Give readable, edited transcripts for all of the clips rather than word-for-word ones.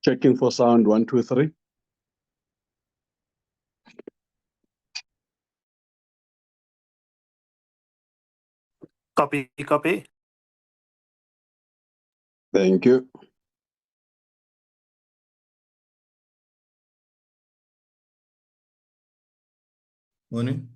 Checking for sound, 1, 2, 3. Copy, copy. Thank you. Morning.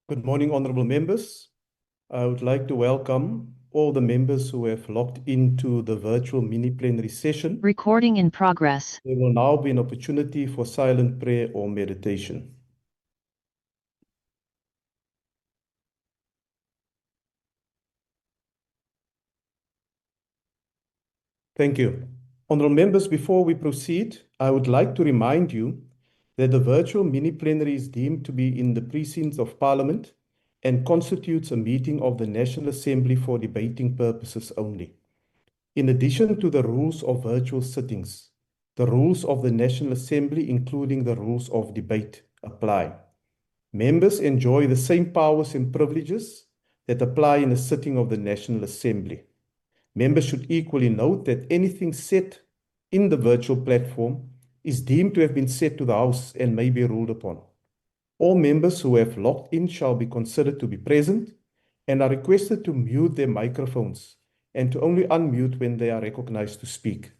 Good morning, honorable members. I would like to welcome all the members who have logged into the virtual mini-plenary session. Recording in progress. There will now be an opportunity for silent prayer or meditation. Thank you. Honorable members, before we proceed, I would like to remind you that the virtual mini-plenary is deemed to be in the precincts of Parliament and constitutes a meeting of the National Assembly for debating purposes only. In addition to the rules of virtual sittings, the rules of the National Assembly, including the rules of debate, apply. Members enjoy the same powers and privileges that apply in a sitting of the National Assembly. Members should equally note that anything said in the virtual platform is deemed to have been said to the House and may be ruled upon. All members who have logged in shall be considered to be present and are requested to mute their microphones and to only unmute when they are recognized to speak.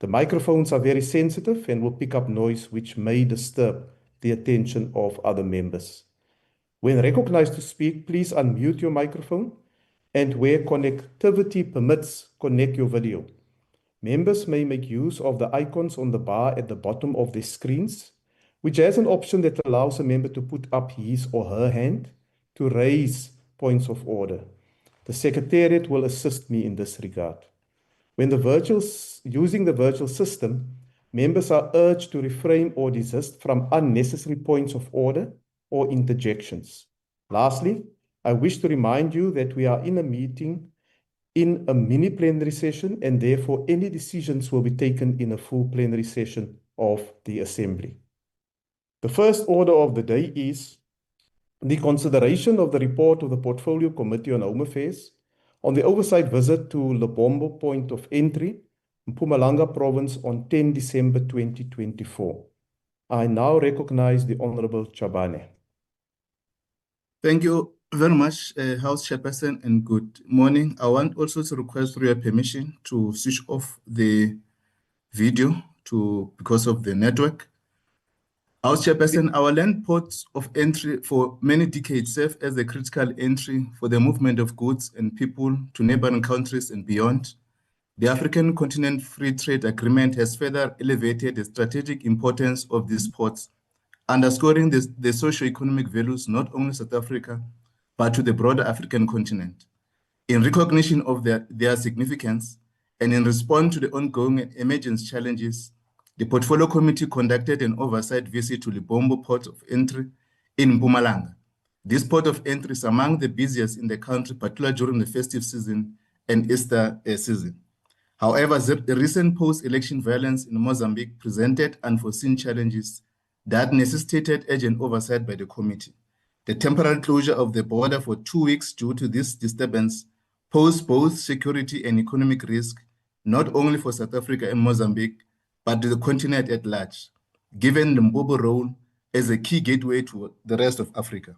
The microphones are very sensitive and will pick up noise which may disturb the attention of other members. When recognized to speak, please unmute your microphone and where connectivity permits, connect your video. Members may make use of the icons on the bar at the bottom of their screens, which has an option that allows a member to put up his or her hand to raise points of order. The Secretariat will assist me in this regard. When using the virtual system, members are urged to refrain or desist from unnecessary points of order or interjections. Lastly, I wish to remind you that we are in a meeting in a mini plenary session, and therefore any decisions will be taken in a full plenary session of the Assembly. The first order of the day is the consideration of the report of the Portfolio Committee on Home Affairs on the oversight visit to Lebombo Point of Entry, Mpumalanga Province on 10 December 2024. I now recognize the Honorable Chabane. Thank you very much, House Chairperson, and good morning. I want also to request for your permission to switch off the video because of the network. House Chairperson, our land ports of entry for many decades serve as a critical entry for the movement of goods and people to neighboring countries and beyond. The African Continent Free Trade Agreement has further elevated the strategic importance of these ports, underscoring the socio-economic values not only South Africa, but to the broader African continent. In recognition of their significance and in response to the ongoing and emergent challenges, the Portfolio Committee conducted an oversight visit to Lebombo Port of Entry in Mpumalanga. This port of entry is among the busiest in the country, particularly during the festive season and Easter season. However, the recent post-election violence in Mozambique presented unforeseen challenges that necessitated urgent oversight by the committee. The temporary closure of the border for 2 weeks due to this disturbance posed both security and economic risk, not only for South Africa and Mozambique, but to the continent at large, given Limpopo's role as a key gateway to the rest of Africa.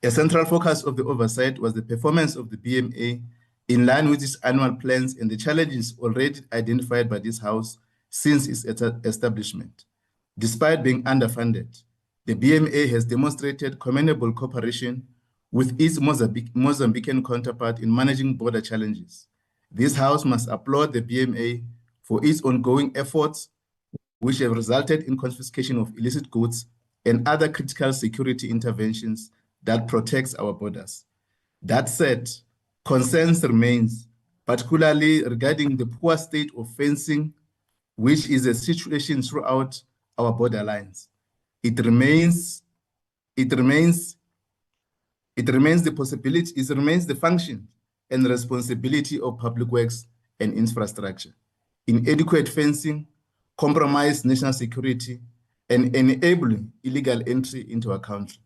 A central focus of the oversight was the performance of the BMA in line with its annual plans and the challenges already identified by this House since its establishment. Despite being underfunded, the BMA has demonstrated commendable cooperation with its Mozambican counterpart in managing border challenges. This House must applaud the BMA for its ongoing efforts, which have resulted in confiscation of illicit goods and other critical security interventions that protects our borders. That said, concerns remains, particularly regarding the poor state of fencing, which is a situation throughout our borderlines. It remains the function and responsibility of public works and infrastructure. Inadequate fencing, compromised national security, and enabling illegal entry into our country.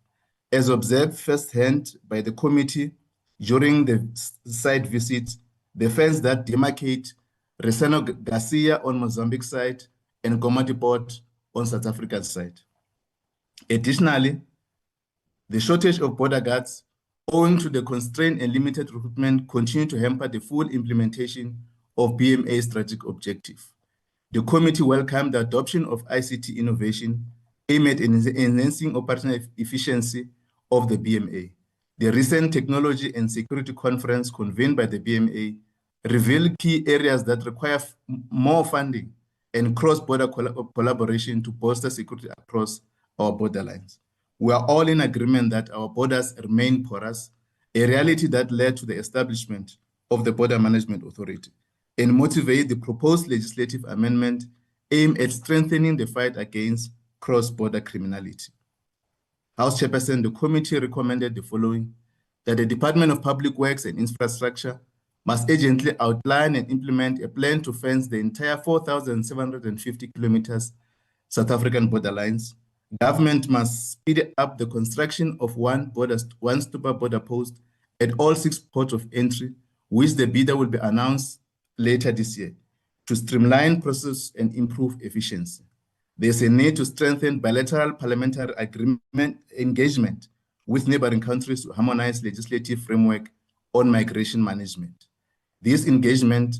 As observed firsthand by the committee during the site visit, the fence that demarcate Resano Garcia on Mozambique side and Komati Port on South African side. Additionally, the shortage of border guards owing to the constraint and limited recruitment continue to hamper the full implementation of BMA's strategic objective. The committee welcomed the adoption of ICT innovation aimed at enhancing operational efficiency of the BMA. The recent Technology and Security Conference convened by the BMA revealed key areas that require more funding and cross-border collaboration to bolster security across our borderlines. We are all in agreement that our borders remain porous, a reality that led to the establishment of the Border Management Authority, and motivate the proposed legislative amendment aimed at strengthening the fight against cross-border criminality. House Chairperson, the committee recommended the following: that the Department of Public Works and Infrastructure must urgently outline and implement a plan to fence the entire 4,750 kilometers South African borderlines. Government must speed up the construction of one super border post at all 6 ports of entry, which the bidder will be announced later this year, to streamline process and improve efficiency. There's a need to strengthen bilateral parliamentary engagement with neighboring countries to harmonize legislative framework on migration management. This engagement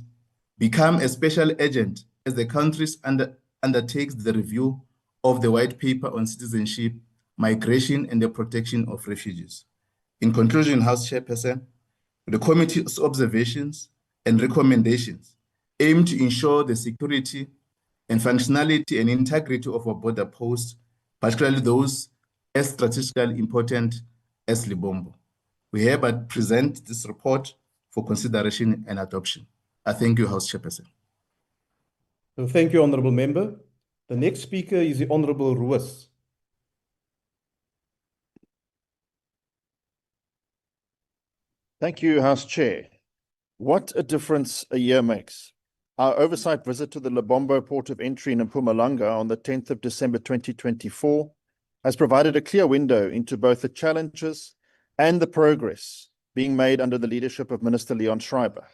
become a special agent as the countries undertakes the review of the white paper on citizenship, migration, and the protection of refugees. In conclusion, House Chairperson, the committee's observations and recommendations aim to ensure the security and functionality and integrity of our border posts, particularly those as strategically important as Lebombo. We hereby present this report for consideration and adoption. I thank you, House Chairperson. So thank you, Honourable Member. The next speaker is the Honourable Ruas. Thank you, House Chair. What a difference a year makes. Our oversight visit to the Lebombo port of entry in Mpumalanga on the 10th of December 2024 has provided a clear window into both the challenges and the progress being made under the leadership of Minister Leon Schreiber.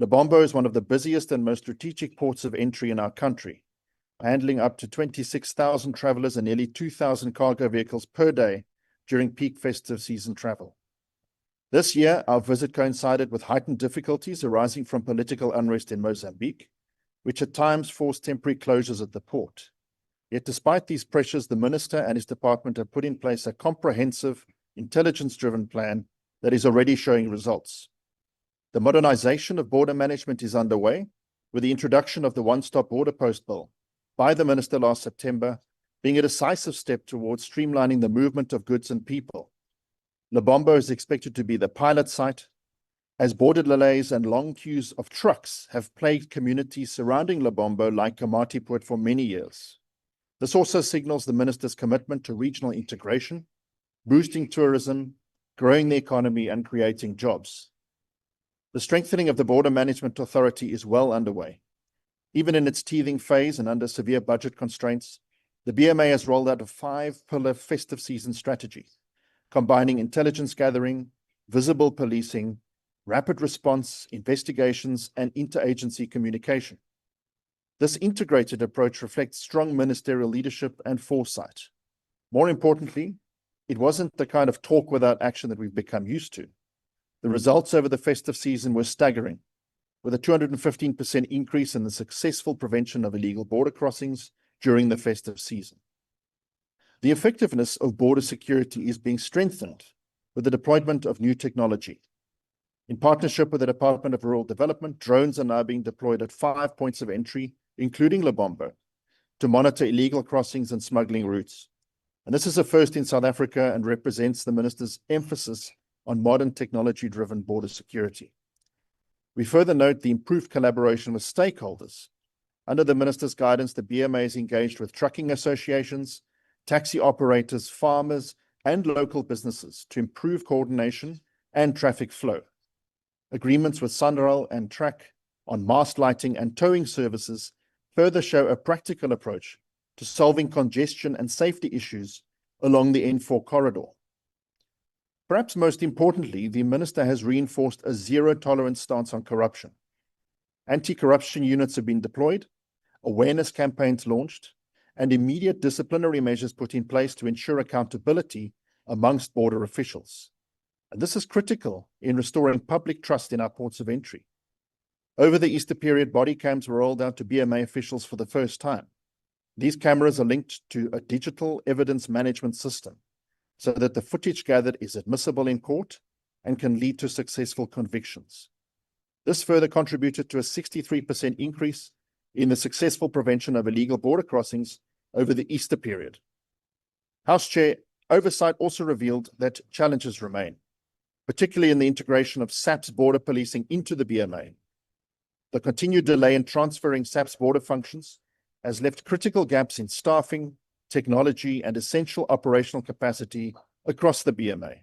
Lebombo is one of the busiest and most strategic ports of entry in our country, handling up to 26,000 travellers and nearly 2,000 cargo vehicles per day during peak festive season travel. This year, our visit coincided with heightened difficulties arising from political unrest in Mozambique, which at times forced temporary closures at the port. Yet despite these pressures, the Minister and his department have put in place a comprehensive, intelligence-driven plan that is already showing results. The modernization of border management is underway, with the introduction of the One-Stop Border Post Bill by the Minister last September being a decisive step towards streamlining the movement of goods and people. Lebombo is expected to be the pilot site, as border delays and long queues of trucks have plagued communities surrounding Lebombo like Komatipoort for many years. This also signals the Minister's commitment to regional integration, boosting tourism, growing the economy, and creating jobs. The strengthening of the Border Management Authority is well underway. Even in its teething phase and under severe budget constraints, the BMA has rolled out a 5-pillar festive season strategy, combining intelligence gathering, visible policing, rapid response, investigations, and interagency communication. This integrated approach reflects strong ministerial leadership and foresight. More importantly, it wasn't the kind of talk without action that we've become used to. The results over the festive season were staggering, with a 215% increase in the successful prevention of illegal border crossings during the festive season. The effectiveness of border security is being strengthened with the deployment of new technology. In partnership with the Department of Rural Development, drones are now being deployed at 5 points of entry, including Lebombo, to monitor illegal crossings and smuggling routes. And this is a first in South Africa and represents the Minister's emphasis on modern technology-driven border security. We further note the improved collaboration with stakeholders. Under the Minister's guidance, the BMA is engaged with trucking associations, taxi operators, farmers, and local businesses to improve coordination and traffic flow. Agreements with Sunrail and Track on mast lighting and towing services further show a practical approach to solving congestion and safety issues along the N4 corridor. Perhaps most importantly, the Minister has reinforced a zero-tolerance stance on corruption. Anti-corruption units have been deployed, awareness campaigns launched, and immediate disciplinary measures put in place to ensure accountability amongst border officials. And this is critical in restoring public trust in our ports of entry. Over the Easter period, body cams were rolled out to BMA officials for the first time. These cameras are linked to a digital evidence management system, so that the footage gathered is admissible in court and can lead to successful convictions. This further contributed to a 63% increase in the successful prevention of illegal border crossings over the Easter period. House Chair, oversight also revealed that challenges remain, particularly in the integration of SAP's border policing into the BMA. The continued delay in transferring SAP's border functions has left critical gaps in staffing, technology, and essential operational capacity across the BMA.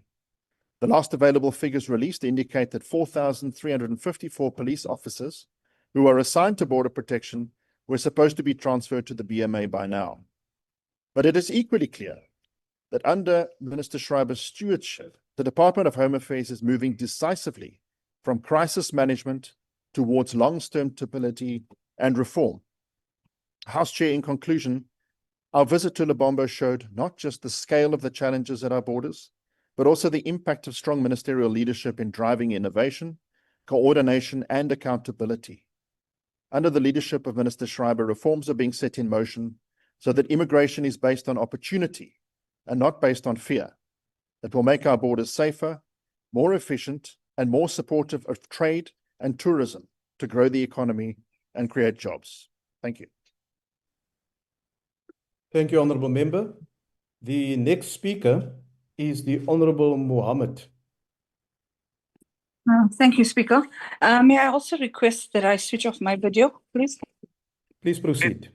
The last available figures released indicate that 4,354 police officers who are assigned to border protection were supposed to be transferred to the BMA by now. But it is equally clear that under Minister Schreiber's stewardship, the Department of Home Affairs is moving decisively from crisis management towards long-term stability and reform. House Chair, in conclusion, our visit to Lebombo showed not just the scale of the challenges at our borders, but also the impact of strong ministerial leadership in driving innovation, coordination, and accountability. Under the leadership of Minister Schreiber, reforms are being set in motion so that immigration is based on opportunity and not based on fear, that will make our borders safer, more efficient, and more supportive of trade and tourism to grow the economy and create jobs. Thank you. Thank you, Honourable Member. The next speaker is the Honourable Mohammed. Thank you, Speaker. May I also request that I switch off my video, please? Please proceed.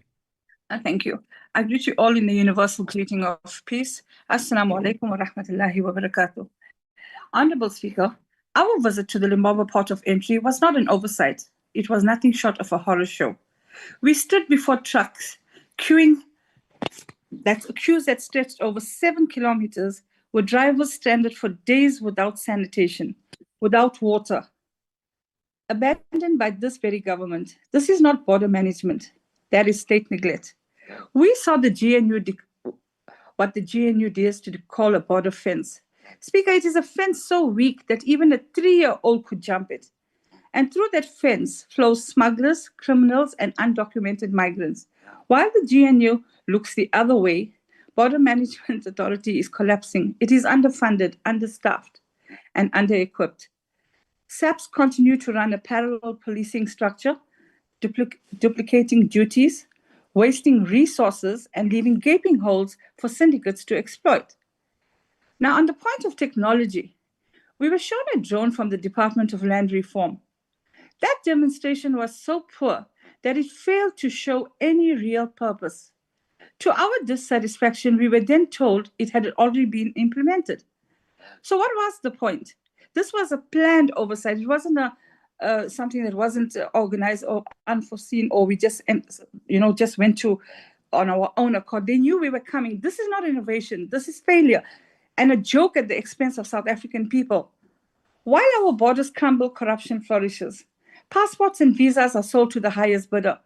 Thank you. I greet you all in the universal greeting of peace. Assalamu alaikum wa rahmatullahi wa barakatuh. Honourable Speaker, our visit to the Lebombo port of entry was not an oversight. It was nothing short of a horror show. We stood before trucks, queues that stretched over 7 kilometers, with drivers stranded for days without sanitation, without water, abandoned by this very government. This is not border management. That is state neglect. We saw what the GNU dares to call a border fence. Speaker, it is a fence so weak that even a 3-year-old could jump it. And through that fence flows smugglers, criminals, and undocumented migrants. While the GNU looks the other way, Border Management Authority is collapsing. It is underfunded, understaffed, and under-equipped. SAPs continue to run a parallel policing structure, duplicating duties, wasting resources, and leaving gaping holes for syndicates to exploit. Now, on the point of technology, we were shown a drone from the Department of Land Reform. That demonstration was so poor that it failed to show any real purpose. To our dissatisfaction, we were then told it had already been implemented. So what was the point? This was a planned oversight. It wasn't something that wasn't organized or unforeseen, or we just went to on our own accord. They knew we were coming. This is not innovation. This is failure and a joke at the expense of South African people. While our borders crumble, corruption flourishes. Passports and visas are sold to the highest bidder.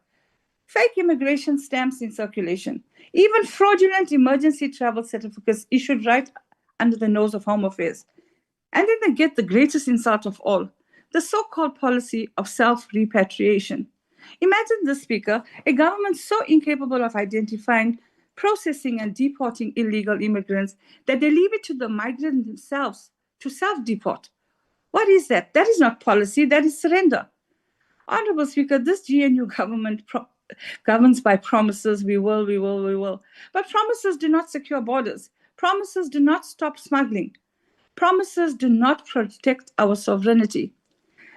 Fake immigration stamps in circulation. Even fraudulent emergency travel certificates issued right under the nose of Home Affairs. And then they get the greatest insult of all, the so-called policy of self-repatriation. Imagine this, Speaker, a government so incapable of identifying, processing, and deporting illegal immigrants that they leave it to the migrants themselves to self-deport. What is that? That is not policy, that is surrender. Honourable Speaker, this GNU government governs by promises, we will. But promises do not secure borders. Promises do not stop smuggling. Promises do not protect our sovereignty.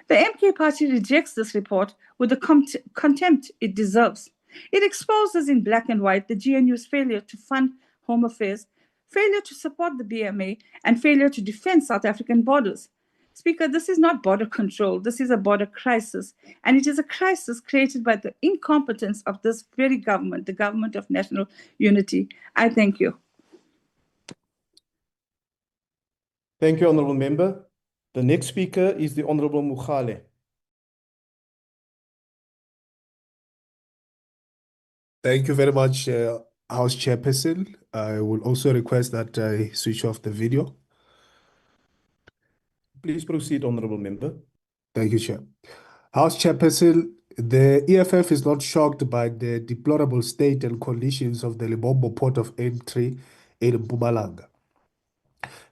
The MK party rejects this report with the contempt it deserves. It exposes in black and white the GNU's failure to fund Home Affairs, failure to support the BMA, and failure to defend South African borders. Speaker, this is not border control. This is a border crisis. And it is a crisis created by the incompetence of this very government, the government of national unity. I thank you. Thank you, Honourable Member. The next speaker is the Honourable Mukhale. Thank you very much, House Chairperson. I will also request that I switch off the video. Please proceed, Honourable Member. Thank you, Chair. House Chairperson, the EFF is not shocked by the deplorable state and conditions of the Lebombo port of entry in Mpumalanga.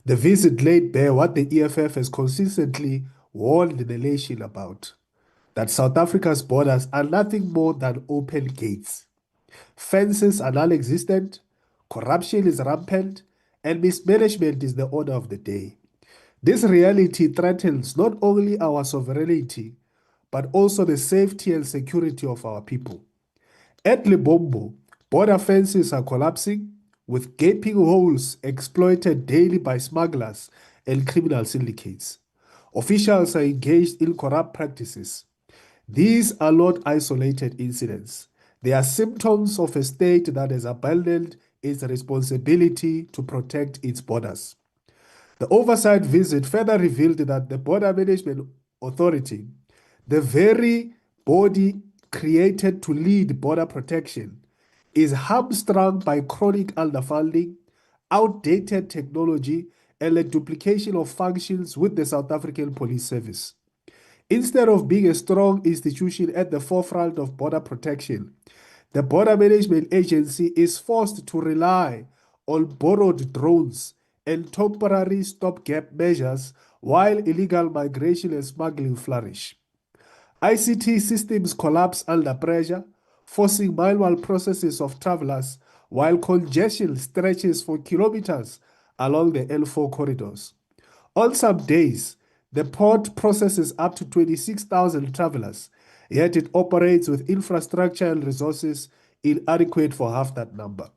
The visit laid bare what the EFF has consistently warned the nation about, that South Africa's borders are nothing more than open gates. Fences are non-existent, corruption is rampant, and mismanagement is the order of the day. This reality threatens not only our sovereignty, but also the safety and security of our people. At Lebombo, border fences are collapsing, with gaping holes exploited daily by smugglers and criminal syndicates. Officials are engaged in corrupt practices. These are not isolated incidents. They are symptoms of a state that has abandoned its responsibility to protect its borders. The oversight visit further revealed that the Border Management Authority, the very body created to lead border protection, is hamstrung by chronic underfunding, outdated technology, and the duplication of functions with the South African Police Service. Instead of being a strong institution at the forefront of border protection, the Border Management Agency is forced to rely on borrowed drones and temporary stopgap measures while illegal migration and smuggling flourish. ICT systems collapse under pressure, forcing manual processes of travelers while congestion stretches for kilometers along the L4 corridors. On some days, the port processes up to 26,000 travelers, yet it operates with infrastructure and resources inadequate for half that number.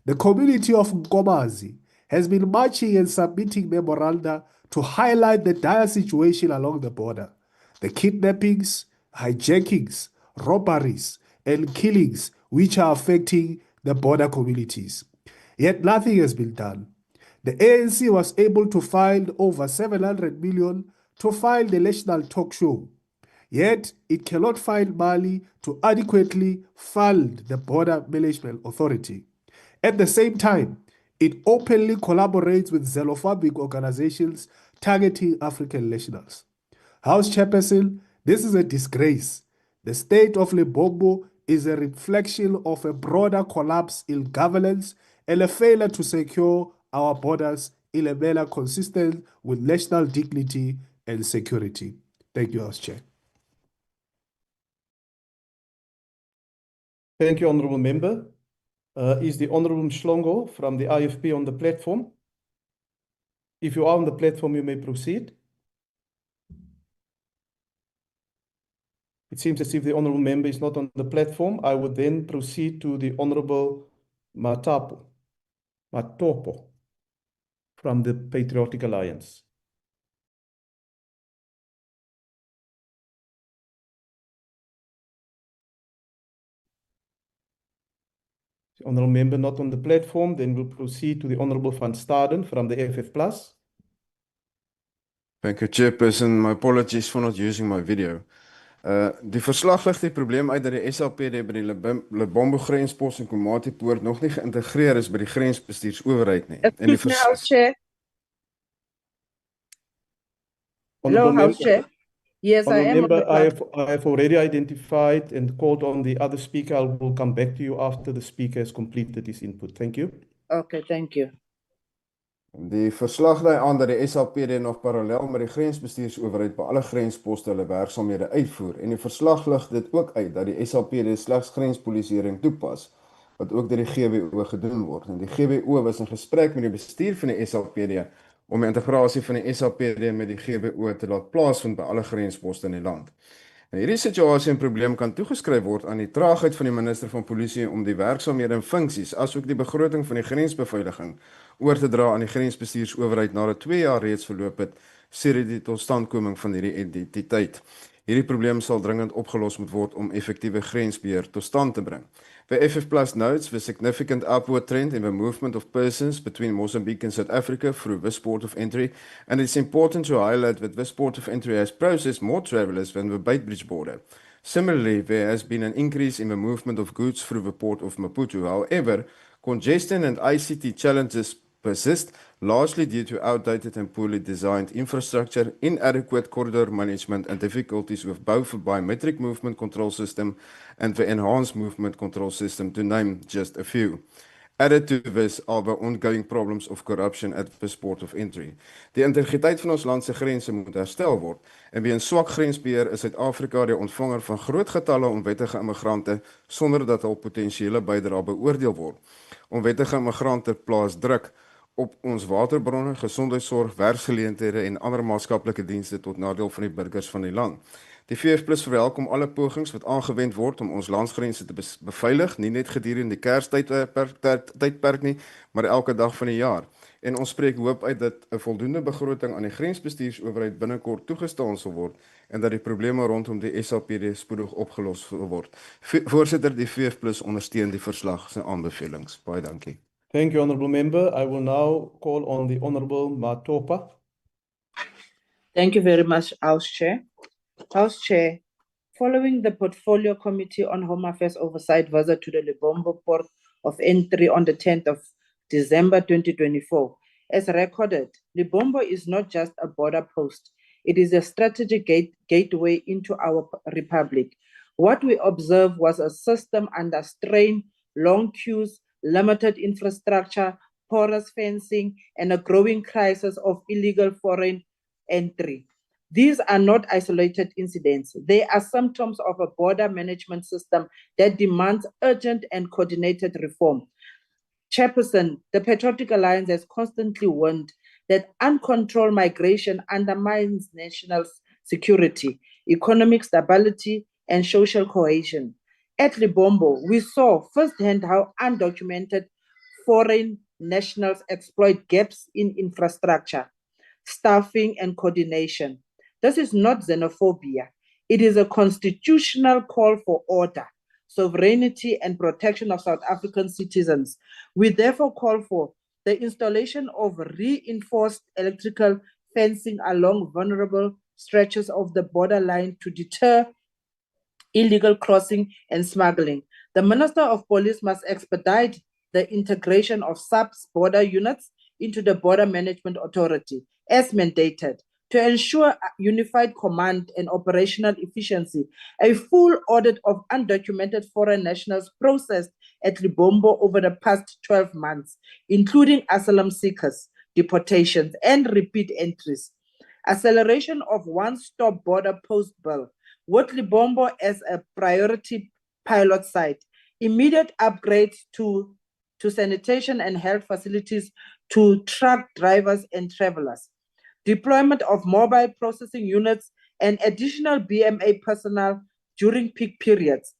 The community of Nkomazi has been marching and submitting memoranda to highlight the dire situation along the border. The kidnappings, hijackings, robberies, and killings which are affecting the border communities. Yet nothing has been done. The ANC was able to find over 700 million to file the national talk show. Yet it cannot find money to adequately fund the Border Management Authority. At the same time, it openly collaborates with xenophobic organizations targeting African nationals. House Chairperson, this is a disgrace. The state of Lebombo is a reflection of a broader collapse in governance and a failure to secure our borders in a manner consistent with national dignity and security. Thank you, House Chair. Thank you, Honourable Member. Is the Honourable Mhlongo from the IFP on the platform? If you are on the platform, you may proceed. It seems as if the Honourable Member is not on the platform. I would then proceed to the Honourable Matopo from the Patriotic Alliance. The Honourable Member not on the platform, then we'll proceed to the Honourable Van Staden from the FF+. Thank you, Chairperson. My apologies for not using my video. Die verslag lig die probleem uit dat die SAPD by die Lebombo grenspos en Komati poort nog nie geïntegreer is by die grensbestuursowerheid nie. En die House Chair. Hello, Honourable House Chair. Yes, I am on Member, the platform. I have already identified and called on the other speaker. I will come back to you after the speaker has completed his input. Thank you. Okay, thank you. Die verslag dui aan dat die SAPD nog parallel met die grensbestuursowerheid by alle grensposte hulle werksaamhede uitvoer en die verslag lig dit ook uit dat die SAPD slegs grenspolisieering toepas wat ook deur die GWO gedoen word. En die GWO was in gesprek met die bestuur van die SAPD om die integrasie van die SAPD met die GWO te laat plaasvind by alle grensposte in die land. En hierdie situasie en probleem kan toegeskryf word aan die traagheid van die minister van polisie om die werksaamhede en funksies asook die begroting van die grensbeveiliging oor te dra aan die grensbestuursowerheid nadat 2 jaar reeds verloop het sedert die totstandkoming van hierdie entiteit. Hierdie probleem sal dringend opgelos moet word om effektiewe grensbeheer tot stand te bring. The FF+ notes the significant upward trend in the movement of persons between Mozambique and South Africa through this port of entry, and it's important to highlight that this port of entry has processed more travelers than the Beitbridge border. Similarly, there has been an increase in the movement of goods through the port of Maputo. However, congestion and ICT challenges persist, largely due to outdated and poorly designed infrastructure, inadequate corridor management, and difficulties with both the biometric movement control system and the enhanced movement control system, to name just a few. Added to this are the ongoing problems of corruption at this port of entry. Die integriteit van ons land se grense moet herstel word en weens swak grensbeheer is Suid-Afrika die ontvanger van groot getalle onwettige immigrante sonder dat hul potensiële bydrae beoordeel word. Onwettige immigrante plaas druk op ons waterbronne, gesondheidsorg, werksgeleenthede en ander maatskaplike dienste tot nadeel van die burgers van die land. Die VF+ verwelkom alle pogings wat aangewend word om ons landsgrense te beveilig, nie net gedurende die Kerstydperk nie, maar elke dag van die jaar. En ons spreek hoop uit dat 'n voldoende begroting aan die grensbestuursowerheid binnekort toegestaan sal word en dat die probleme rondom die SAPD spoedig opgelos sal word. Voorsitter, die VF+ ondersteun die verslag se aanbevelings. Baie dankie. Thank you, Honourable Member. I will now call on the Honourable Matopa. Thank you very much, House Chair. House Chair, following the Portfolio Committee on Home Affairs Oversight visit to the Lebombo Port of Entry on the 10th of December 2024, as recorded, Lebombo is not just a border post. It is a strategic gateway into our republic. What we observed was a system under strain, long queues, limited infrastructure, porous fencing, and a growing crisis of illegal foreign entry. These are not isolated incidents. They are symptoms of a border management system that demands urgent and coordinated reform. Chairperson, the Patriotic Alliance has constantly warned that uncontrolled migration undermines national security, economic stability, and social cohesion. At Lebombo, we saw firsthand how undocumented foreign nationals exploit gaps in infrastructure, staffing, and coordination. This is not xenophobia. It is a constitutional call for order, sovereignty, and protection of South African citizens. We therefore call for the installation of reinforced electrical fencing along vulnerable stretches of the borderline to deter illegal crossing and smuggling. The Minister of Police must expedite the integration of SAPS border units into the Border Management Authority, as mandated, to ensure unified command and operational efficiency. A full audit of undocumented foreign nationals processed at Lebombo over the past 12 months, including asylum seekers, deportations, and repeat entries. Acceleration of one-stop border post bill, with Lebombo as a priority pilot site, immediate upgrades to sanitation and health facilities to truck drivers and travelers, deployment of mobile processing units and additional BMA personnel during peak periods.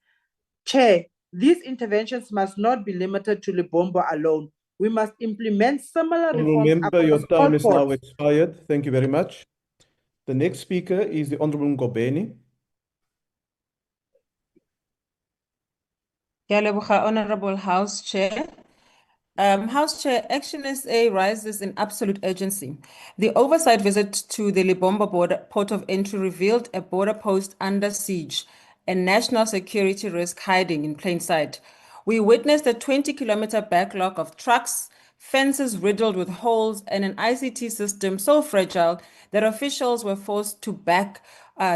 Chair, these interventions must not be limited to Lebombo alone. We must implement similar reforms. Member, your across all time is now ports. expired. Thank you very much. The next speaker is the Honourable Ngobeni. Honourable House Chair. House Chair, Action SA rises in absolute urgency. The oversight visit to the Lebombo port of entry revealed a border post under siege and national security risk hiding in plain sight. We witnessed a 20-kilometer backlog of trucks, fences riddled with holes, and an ICT system so fragile that officials were forced to back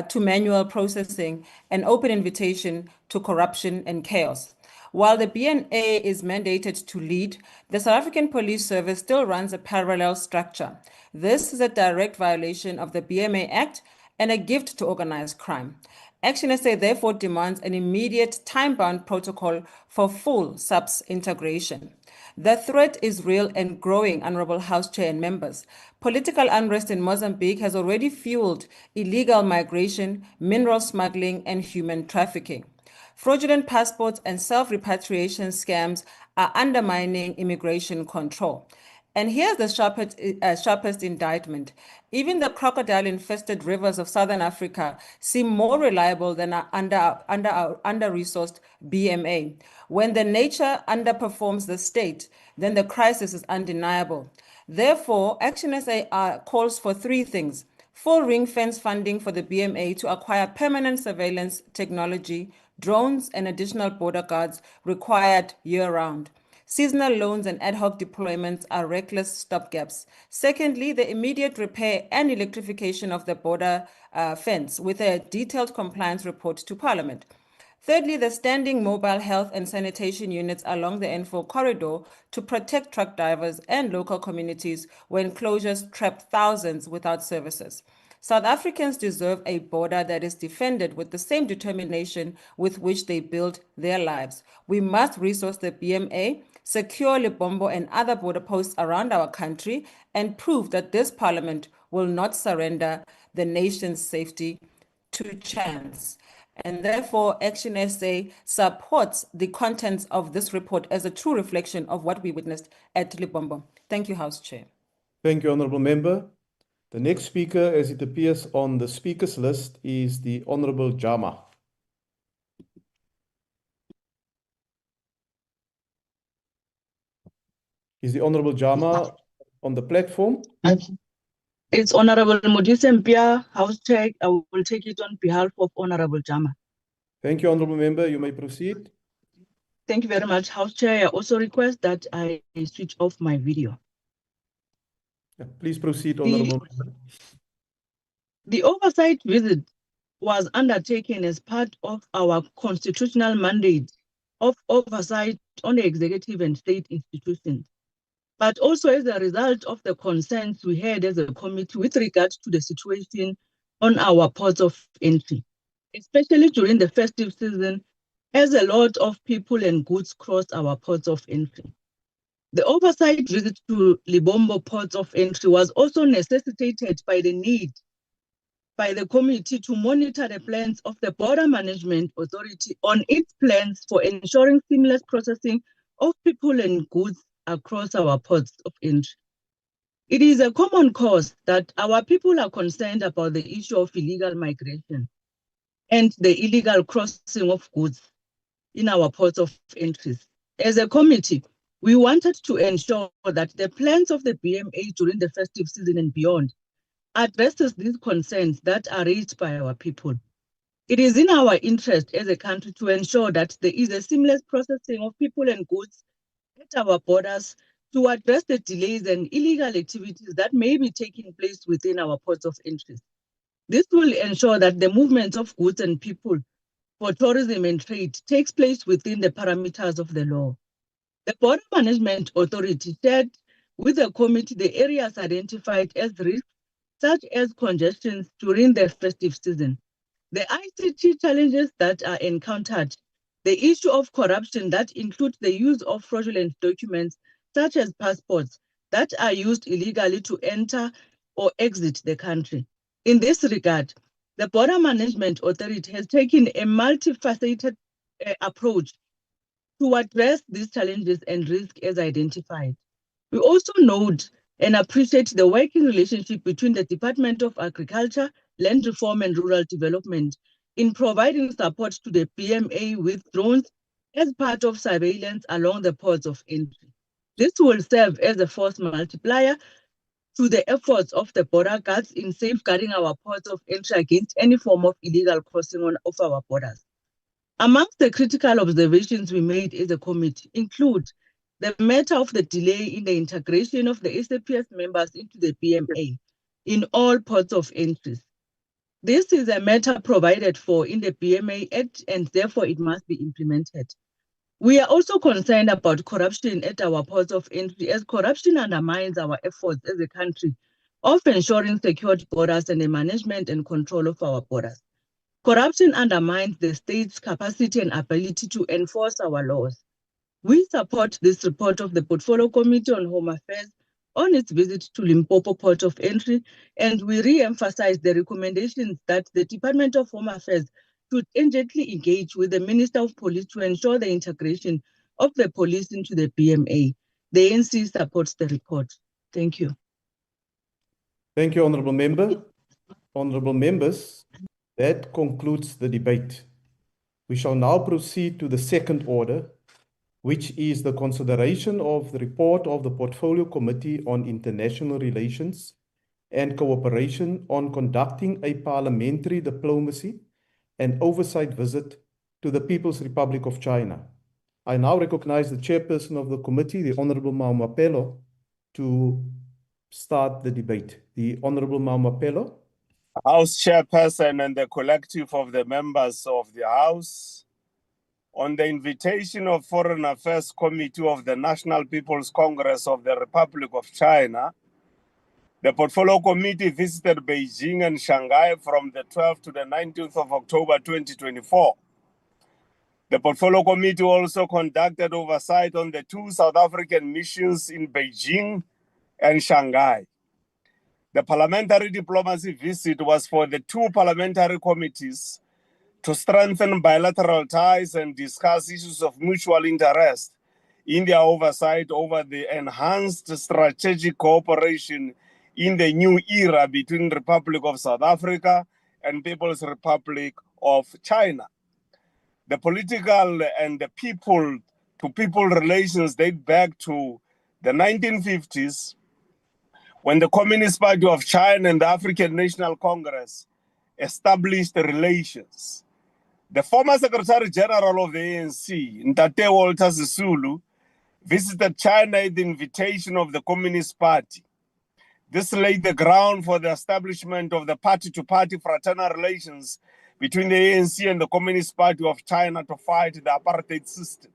to manual processing, an open invitation to corruption and chaos. While the BNA is mandated to lead, the South African Police Service still runs a parallel structure. This is a direct violation of the BMA Act and a gift to organized crime. Action SA therefore demands an immediate time-bound protocol for full SAPS integration. The threat is real and growing, Honourable House Chair and members. Political unrest in Mozambique has already fueled illegal migration, mineral smuggling, and human trafficking. Fraudulent passports and self-repatriation scams are undermining immigration control. And here's the sharpest indictment. Even the crocodile-infested rivers of Southern Africa seem more reliable than our under-resourced BMA. When the nature underperforms the state, then the crisis is undeniable. Therefore, Action SA calls for three things: full ring-fence funding for the BMA to acquire permanent surveillance technology, drones, and additional border guards required year-round. Seasonal loans and ad hoc deployments are reckless stopgaps. Secondly, the immediate repair and electrification of the border fence with a detailed compliance report to Parliament. Thirdly, the standing mobile health and sanitation units along the N4 corridor to protect truck drivers and local communities when closures trap thousands without services. South Africans deserve a border that is defended with the same determination with which they build their lives. We must resource the BMA, secure Lebombo and other border posts around our country, and prove that this parliament will not surrender the nation's safety to chance. And therefore, Action SA supports the contents of this report as a true reflection of what we witnessed at Lebombo. Thank you, House Chair. Thank you, Honourable Member. The next speaker, as it appears on the speakers list, is the Honourable Jama. Is the Honourable Jama on the platform? It's Honorable Modise Mpia, House Chair. I will take it on behalf of Honorable Jama. Thank you, Honourable Member. You may proceed. Thank you very much, House Chair. I also request that I switch off my video. Yeah, please proceed, Honourable Member. The oversight visit was undertaken as part of our constitutional mandate of oversight on the executive and state institutions, but also as a result of the concerns we had as a committee with regard to the situation on our ports of entry, especially during the festive season, as a lot of people and goods cross our ports of entry. The oversight visit to Lebombo ports of entry was also necessitated by the need by the committee to monitor the plans of the Border Management Authority on its plans for ensuring seamless processing of people and goods across our ports of entry. It is a common cause that our people are concerned about the issue of illegal migration and the illegal crossing of goods in our ports of entries. As a committee, we wanted to ensure that the plans of the BMA during the festive season and beyond addresses these concerns that are raised by our people. It is in our interest as a country to ensure that there is a seamless processing of people and goods at our borders to address the delays and illegal activities that may be taking place within our ports of entry. This will ensure that the movement of goods and people for tourism and trade takes place within the parameters of the law. The Border Management Authority shared with the committee the areas identified as risks, such as congestion during the festive season, the ICT challenges that are encountered, the issue of corruption that includes the use of fraudulent documents, such as passports, that are used illegally to enter or exit the country. In this regard, the Border Management Authority has taken a multifaceted approach to address these challenges and risks as identified. We also note and appreciate the working relationship between the Department of Agriculture, Land Reform and Rural Development in providing support to the BMA with drones as part of surveillance along the ports of entry. This will serve as a force multiplier to the efforts of the border guards in safeguarding our ports of entry against any form of illegal crossing of our borders. Amongst the critical observations we made as a committee include the matter of the delay in the integration of the SAPS members into the BMA in all ports of entry. This is a matter provided for in the BMA Act and therefore it must be implemented. We are also concerned about corruption at our ports of entry, as corruption undermines our efforts as a country of ensuring secured borders and the management and control of our borders. Corruption undermines the state's capacity and ability to enforce our laws. We support this report of the Portfolio Committee on Home Affairs on its visit to Limpopo Port of Entry, and we re-emphasize the recommendations that the Department of Home Affairs should urgently engage with the Minister of Police to ensure the integration of the police into the BMA. The ANC supports the report. Thank you. Thank you, Honourable Member. Honourable Members, that concludes the debate. We shall now proceed to the second order, which is the consideration of the report of the Portfolio Committee on International Relations and Cooperation on conducting a parliamentary diplomacy and oversight visit to the People's Republic of China. I now recognize the chairperson of the committee, the Honourable Mpumalanga, to start the debate. The Honourable Mpumalanga. House Chairperson and the collective of the members of the House, on the invitation of Foreign Affairs Committee of the National People's Congress of the Republic of China, the Portfolio Committee visited Beijing and Shanghai from the 12th to the 19th of October 2024. The Portfolio Committee also conducted oversight on the 2 South African missions in Beijing and Shanghai. The parliamentary diplomacy visit was for the 2 parliamentary committees to strengthen bilateral ties and discuss issues of mutual interest in their oversight over the enhanced strategic cooperation in the new era between the Republic of South Africa and People's Republic of China. The political and the people-to-people relations date back to the 1950s, when the Communist Party of China and the African National Congress established relations. The former Secretary General of the ANC, Ntate Walter Sisulu, visited China at the invitation of the Communist Party. This laid the ground for the establishment of the party-to-party fraternal relations between the ANC and the Communist Party of China to fight the apartheid system.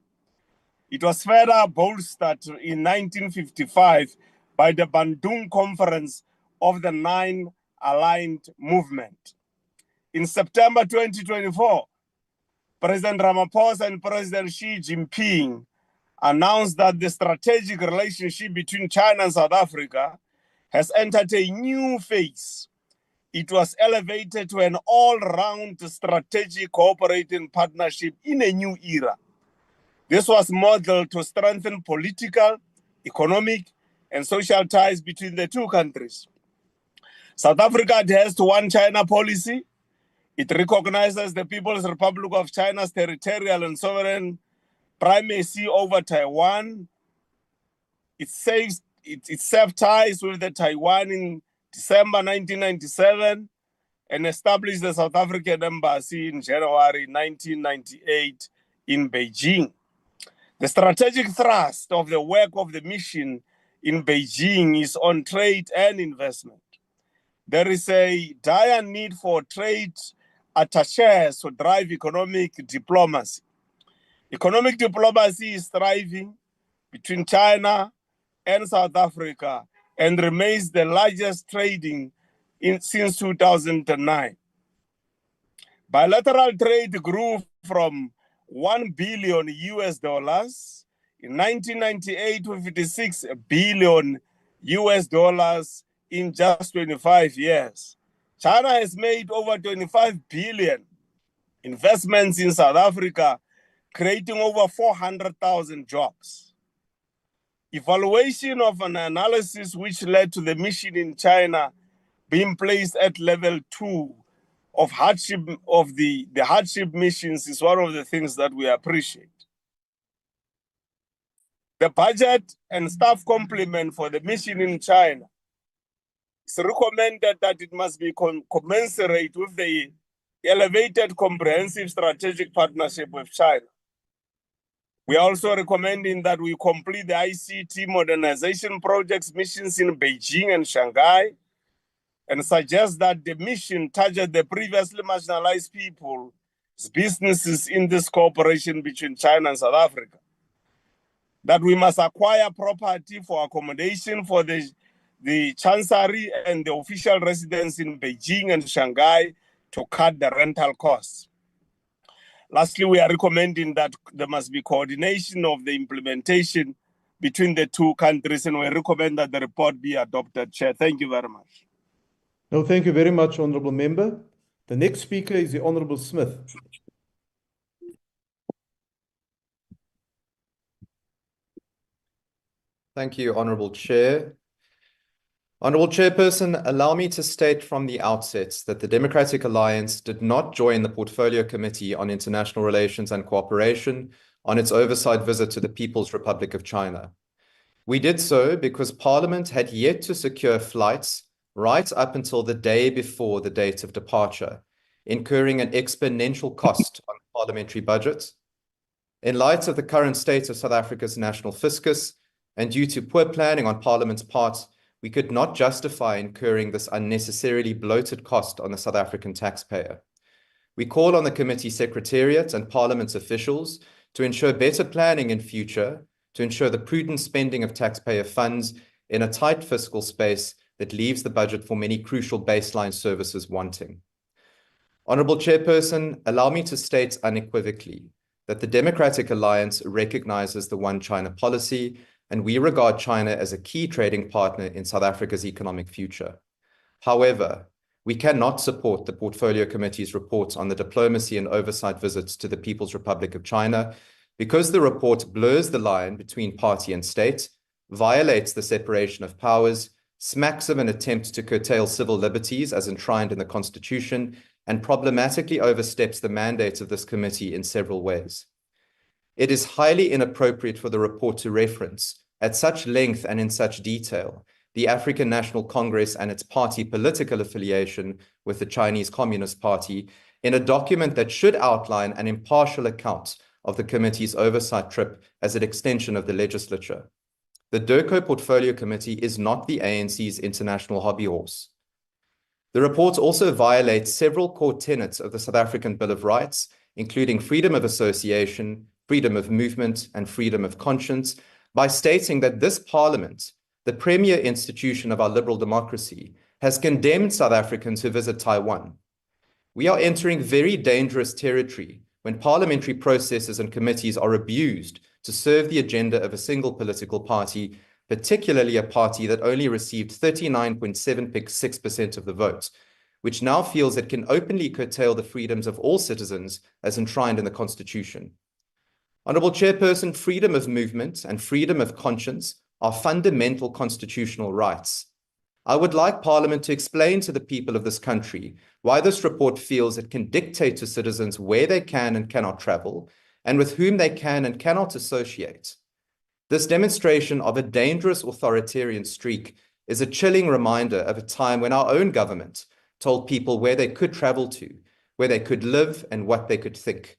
It was further bolstered in 1955 by the Bandung Conference of the 9 Aligned Movement. In September 2024, President Ramaphosa and President Xi Jinping announced that the strategic relationship between China and South Africa has entered a new phase. It was elevated to an all-round strategic cooperating partnership in a new era. This was modeled to strengthen political, economic, and social ties between the 2 countries. South Africa adheres to one China policy. It recognizes the People's Republic of China's territorial and sovereign primacy over Taiwan. It severed ties with the Taiwan in December 1997 and established the South African Embassy in January 1998 in Beijing. The strategic thrust of the work of the mission in Beijing is on trade and investment. There is a dire need for trade attachés to drive economic diplomacy. Economic diplomacy is thriving between China and South Africa and remains the largest trading since 2009. Bilateral trade grew from $1 billion in 1998 to $56 billion in just 25 years. China has made over 25 billion investments in South Africa, creating over 400,000 jobs. Evaluation of an analysis which led to the mission in China being placed at level 2 of hardship of the hardship missions is one of the things that we appreciate. The budget and staff complement for the mission in China, it's recommended that it must be commensurate with the elevated comprehensive strategic partnership with China. We are also recommending that we complete the ICT modernization projects missions in Beijing and Shanghai, and suggest that the mission target the previously marginalized people's businesses in this cooperation between China and South Africa. That we must acquire property for accommodation for the Chancery and the official residents in Beijing and Shanghai to cut the rental costs. Lastly, we are recommending that there must be coordination of the implementation between the 2 countries, and we recommend that the report be adopted, Chair. Thank you very much. No, thank you very much, Honourable Member. The next speaker is the Honourable Smith. Thank you, Honourable Chair. Honourable Chairperson, allow me to state from the outset that the Democratic Alliance did not join the Portfolio Committee on International Relations and Cooperation on its oversight visit to the People's Republic of China. We did so because Parliament had yet to secure flights right up until the day before the date of departure, incurring an exponential cost on the parliamentary budget. In light of the current state of South Africa's national fiscus, and due to poor planning on Parliament's part, we could not justify incurring this unnecessarily bloated cost on the South African taxpayer. We call on the committee secretariat and Parliament's officials to ensure better planning in future, to ensure the prudent spending of taxpayer funds in a tight fiscal space that leaves the budget for many crucial baseline services wanting. Honourable Chairperson, allow me to state unequivocally that the Democratic Alliance recognises the One China policy, and we regard China as a key trading partner in South Africa's economic future. However, we cannot support the Portfolio Committee's reports on the diplomacy and oversight visits to the People's Republic of China because the report blurs the line between party and state, violates the separation of powers, smacks of an attempt to curtail civil liberties as enshrined in the Constitution, and problematically oversteps the mandate of this committee in several ways. It is highly inappropriate for the report to reference, at such length and in such detail, the African National Congress and its party political affiliation with the Chinese Communist Party in a document that should outline an impartial account of the committee's oversight trip as an extension of the legislature. The DIRCO Portfolio Committee is not the ANC's international hobby horse. The report also violates several core tenets of the South African Bill of Rights, including freedom of association, freedom of movement, and freedom of conscience, by stating that this Parliament, the premier institution of our liberal democracy, has condemned South Africans who visit Taiwan. We are entering very dangerous territory when parliamentary processes and committees are abused to serve the agenda of a single political party, particularly a party that only received 39.76% of the vote, which now feels it can openly curtail the freedoms of all citizens as enshrined in the Constitution. Honourable Chairperson, freedom of movement and freedom of conscience are fundamental constitutional rights. I would like Parliament to explain to the people of this country why this report feels it can dictate to citizens where they can and cannot travel, and with whom they can and cannot associate. This demonstration of a dangerous authoritarian streak is a chilling reminder of a time when our own government told people where they could travel to, where they could live, and what they could think.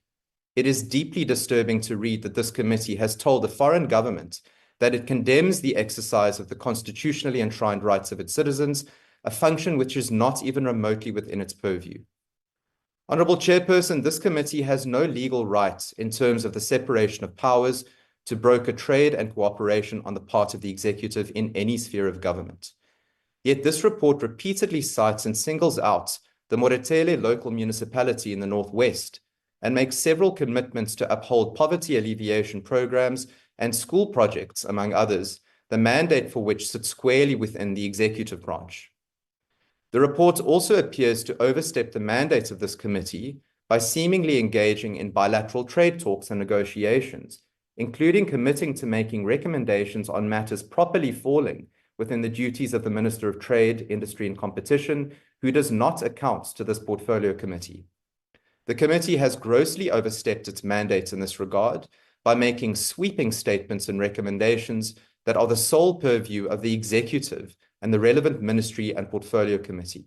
It is deeply disturbing to read that this committee has told a foreign government that it condemns the exercise of the constitutionally enshrined rights of its citizens, a function which is not even remotely within its purview. Honourable Chairperson, this committee has no legal right in terms of the separation of powers to broker trade and cooperation on the part of the executive in any sphere of government. Yet this report repeatedly cites and singles out the Moretele local municipality in the northwest and makes several commitments to uphold poverty alleviation programs and school projects, among others, the mandate for which sits squarely within the executive branch. The report also appears to overstep the mandate of this committee by seemingly engaging in bilateral trade talks and negotiations, including committing to making recommendations on matters properly falling within the duties of the Minister of Trade, Industry and Competition, who does not account to this portfolio committee. The committee has grossly overstepped its mandate in this regard by making sweeping statements and recommendations that are the sole purview of the executive and the relevant ministry and portfolio committee.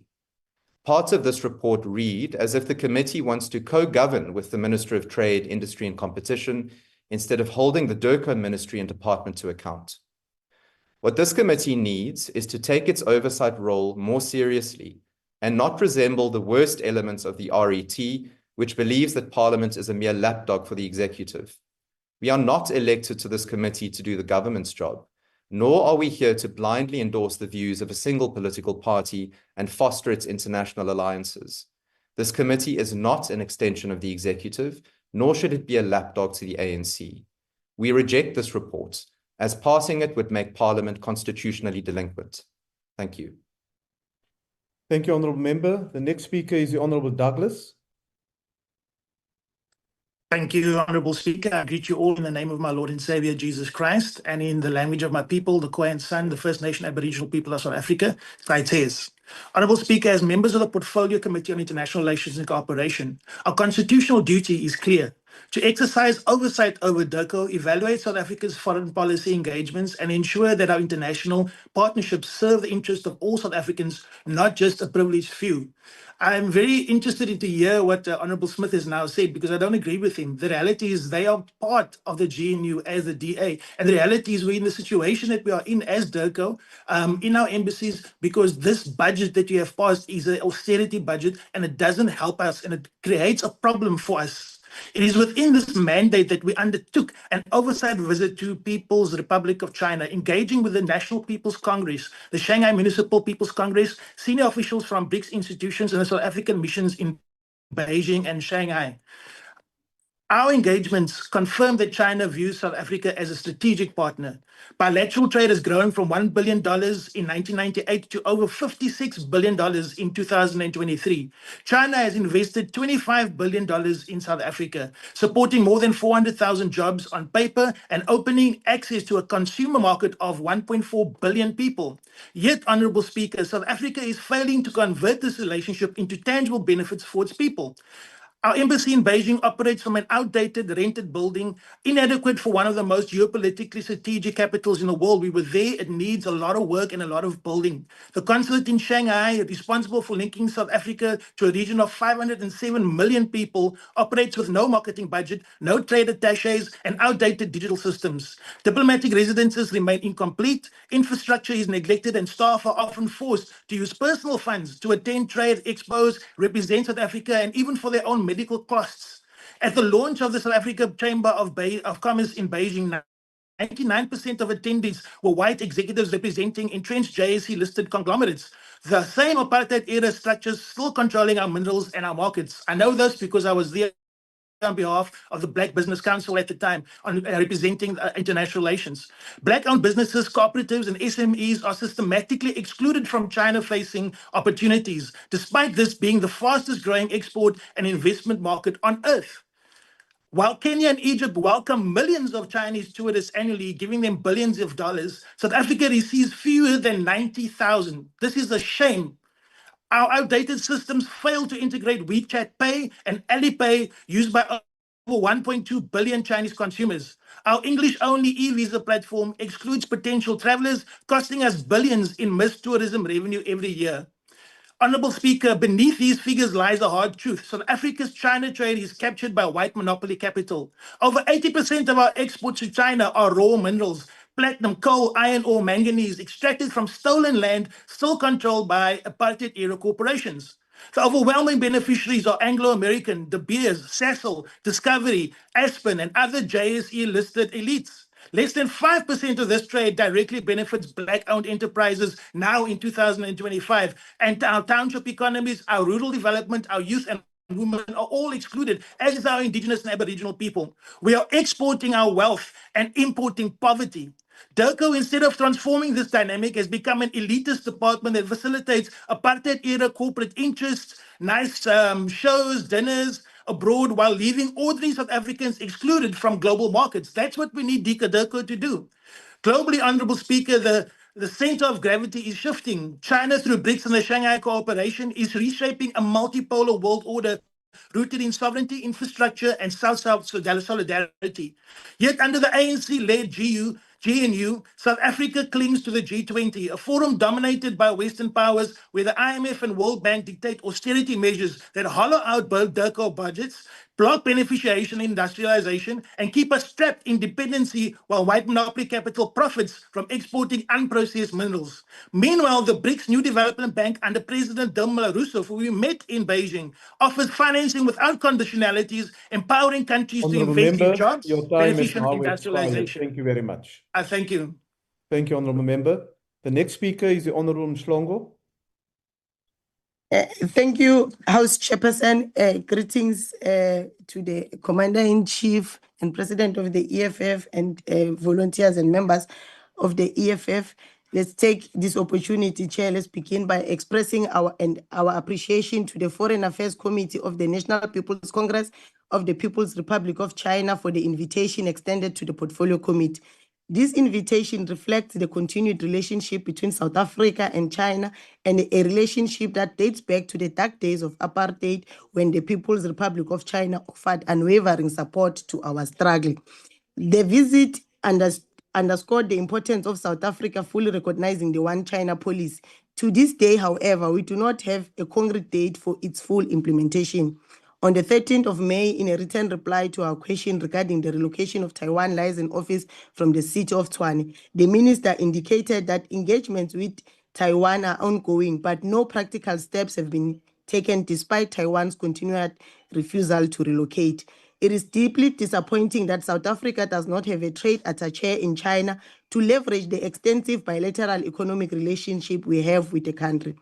Parts of this report read as if the committee wants to co-govern with the Minister of Trade, Industry and Competition instead of holding the DIRCO ministry and department to account. What this committee needs is to take its oversight role more seriously and not resemble the worst elements of the RET, which believes that Parliament is a mere lapdog for the executive. We are not elected to this committee to do the government's job, nor are we here to blindly endorse the views of a single political party and foster its international alliances. This committee is not an extension of the executive, nor should it be a lapdog to the ANC. We reject this report, as passing it would make Parliament constitutionally delinquent. Thank you. Thank you, Honourable Member. The next speaker is the Honourable Douglas. Thank you, Honourable Speaker. I greet you all in the name of my Lord and Saviour, Jesus Christ, and in the language of my people, the Khoisan San, the First Nation Aboriginal people of South Africa, Kaites. Honourable Speaker, as members of the Portfolio Committee on International Relations and Cooperation, our constitutional duty is clear to exercise oversight over DIRCO, evaluate South Africa's foreign policy engagements, and ensure that our international partnerships serve the interest of all South Africans, not just a privileged few. I'm very interested to hear what Honorable Smith has now said, because I don't agree with him. The reality is they are part of the GNU as the DA. And the reality is we're in the situation that we are in as DIRCO, in our embassies, because this budget that you have passed is an austerity budget, and it doesn't help us, and it creates a problem for us. It is within this mandate that we undertook an oversight visit to People's Republic of China, engaging with the National People's Congress, the Shanghai Municipal People's Congress, senior officials from BRICS institutions, and the South African missions in Beijing and Shanghai. Our engagements confirm that China views South Africa as a strategic partner. Bilateral trade has grown from $1 billion in 1998 to over $56 billion in 2023. China has invested $25 billion in South Africa, supporting more than 400,000 jobs on paper and opening access to a consumer market of 1.4 billion people. Yet, Honorable Speaker, South Africa is failing to convert this relationship into tangible benefits for its people. Our embassy in Beijing operates from an outdated rented building, inadequate for one of the most geopolitically strategic capitals in the world. We were there, it needs a lot of work and a lot of building. The consulate in Shanghai, responsible for linking South Africa to a region of 507 million people, operates with no marketing budget, no trade attaches, and outdated digital systems. Diplomatic residences remain incomplete, infrastructure is neglected, and staff are often forced to use personal funds to attend trade expos, represent South Africa, and even for their own medical costs. At the launch of the South Africa Chamber of Commerce in Beijing, 99% of attendees were white executives representing entrenched JSE-listed conglomerates. The same apartheid-era structures still controlling our minerals and our markets. I know this because I was there on behalf of the Black Business Council at the time, representing international relations. Black-owned businesses, cooperatives, and SMEs are systematically excluded from China-facing opportunities, despite this being the fastest-growing export and investment market on earth. While Kenya and Egypt welcome millions of Chinese tourists annually, giving them billions of dollars, South Africa receives fewer than 90,000. This is a shame. Our outdated systems fail to integrate WeChat Pay and Alipay used by over 1.2 billion Chinese consumers. Our English-only e-visa platform excludes potential travelers, costing us billions in missed tourism revenue every year. Honorable Speaker, beneath these figures lies the hard truth. South Africa's China trade is captured by white monopoly capital. Over 80% of our exports to China are raw minerals, platinum, coal, iron ore, manganese, extracted from stolen land, still controlled by apartheid-era corporations. The overwhelming beneficiaries are Anglo-American, De Beers, Sasol, Discovery, Aspen, and other JSE-listed elites. Less than 5% of this trade directly benefits Black-owned enterprises now in 2025. And our township economies, our rural development, our youth and women are all excluded, as is our indigenous and Aboriginal people. We are exporting our wealth and importing poverty. DIRCO, instead of transforming this dynamic, has become an elitist department that facilitates apartheid-era corporate interests, nice shows, dinners abroad, while leaving ordinary South Africans excluded from global markets. That's what we need DIRCO to do. Globally, Honorable Speaker, the center of gravity is shifting. China, through BRICS and the Shanghai Cooperation, is reshaping a multipolar world order rooted in sovereignty, infrastructure, and South-South solidarity. Yet under the ANC-led GNU, South Africa clings to the G20, a forum dominated by Western powers where the IMF and World Bank dictate austerity measures that hollow out both DIRCO budgets, block beneficiation and industrialization, and keep us trapped in dependency while white monopoly capital profits from exporting unprocessed minerals. Meanwhile, the BRICS New Development Bank under President Dilma Rousseff, who we met in Beijing, offers financing without conditionalities, empowering countries to invest in jobs, your time is beneficial now industrialization. expired. Thank you very much. Thank you. Thank you, Honourable Member. The next speaker is the Honourable Mhlongo. Thank you, House Chairperson. Greetings to the Commander-in-Chief and President of the EFF and volunteers and members of the EFF. Let's take this opportunity, Chair. Let's begin by expressing our appreciation to the Foreign Affairs Committee of the National People's Congress of the People's Republic of China for the invitation extended to the Portfolio Committee. This invitation reflects the continued relationship between South Africa and China, and a relationship that dates back to the dark days of apartheid, when the People's Republic of China offered unwavering support to our struggle. The visit underscored the importance of South Africa fully recognizing the One China policy. To this day, however, we do not have a concrete date for its full implementation. On the 13th of May, in a written reply to our question regarding the relocation of Taiwan liaison office from the city of Tshwane, the minister indicated that engagements with Taiwan are ongoing, but no practical steps have been taken despite Taiwan's continued refusal to relocate. It is deeply disappointing that South Africa does not have a trade attaché in China to leverage the extensive bilateral economic relationship we have with the country.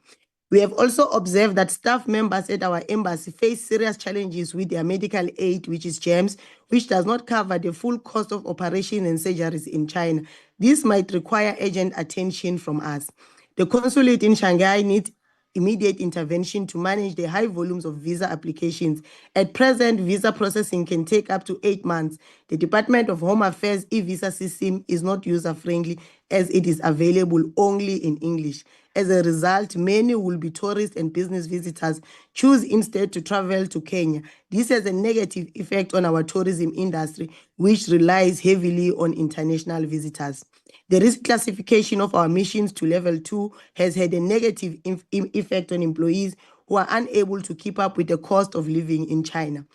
We have also observed that staff members at our embassy face serious challenges with their medical aid, which is GEMS, which does not cover the full cost of operations and surgeries in China. This might require urgent attention from us. The consulate in Shanghai needs immediate intervention to manage the high volumes of visa applications. At present, visa processing can take up to 8 months. The Department of Home Affairs e-visa system is not user-friendly, as it is available only in English. As a result, many will be tourists and business visitors choose instead to travel to Kenya. This has a negative effect on our tourism industry, which relies heavily on international visitors. The risk classification of our missions to level 2 has had a negative effect on employees who are unable to keep up with the cost of living in China.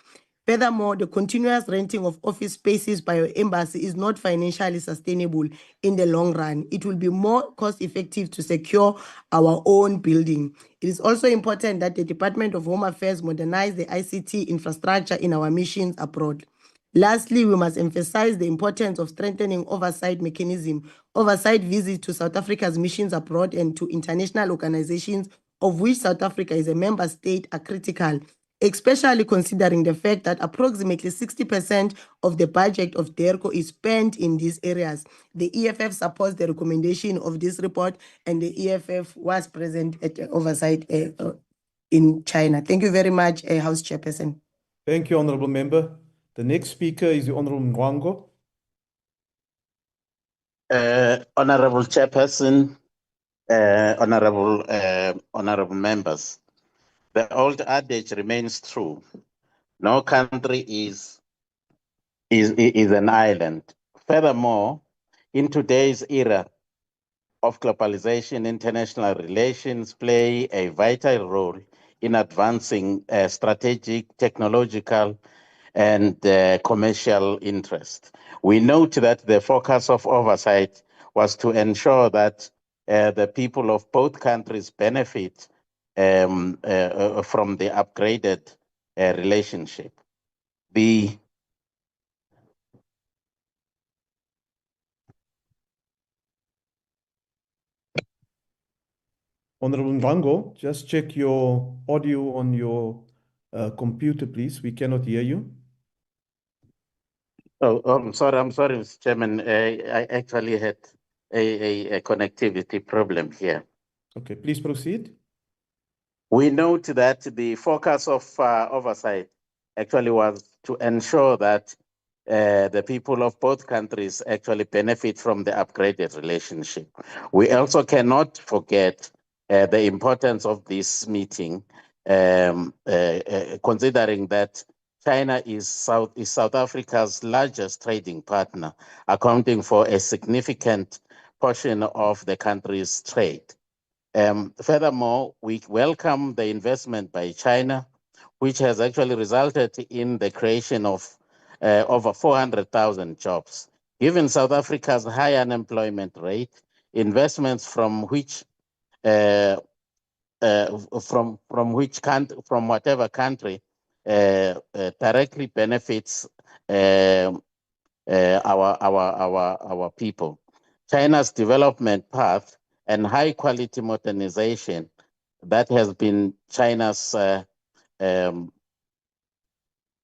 Furthermore, the continuous renting of office spaces by our embassy is not financially sustainable in the long run. It will be more cost-effective to secure our own building. It is also important that the Department of Home Affairs modernize the ICT infrastructure in our missions abroad. Lastly, we must emphasize the importance of strengthening oversight mechanism. Oversight visits to South Africa's missions abroad and to international organizations, of which South Africa is a member state, are critical, especially considering the fact that approximately 60% of the budget of DERCO is spent in these areas. The EFF supports the recommendation of this report, and the EFF was present at the oversight in China. Thank you very much, House Chairperson. Thank you, Honorable Member. The next speaker is the Honorable Mwango. Honorable Chairperson, honorable members, the old adage remains true. No country is an island. Furthermore, in today's era of globalization, international relations play a vital role in advancing strategic, technological, and commercial interest. We note that the focus of oversight was to ensure that the people of both countries benefit from the upgraded relationship. Honorable Mwango, just check your audio on your computer, please. We cannot hear you. I'm sorry, Mr. Chairman. I actually had a connectivity problem here. Okay, please proceed. We note that the focus of oversight actually was to ensure that the people of both countries actually benefit from the upgraded relationship. We also cannot forget the importance of this meeting, considering that China is South Africa's largest trading partner, accounting for a significant portion of the country's trade. Furthermore, we welcome the investment by China, which has actually resulted in the creation of over 400,000 jobs. Given South Africa's high unemployment rate, investments from whatever country directly benefits our people. China's development path and high quality modernization that has been China's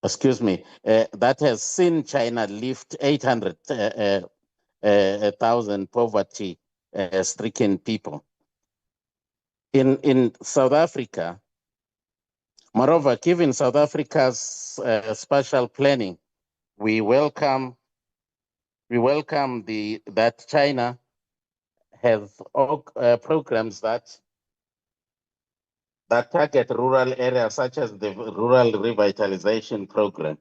that has seen China lift 800,000 poverty-stricken people. In South Africa, moreover, given South Africa's spatial planning, we welcome We welcome that China has programs that target rural areas, such as the Rural Revitalization Program.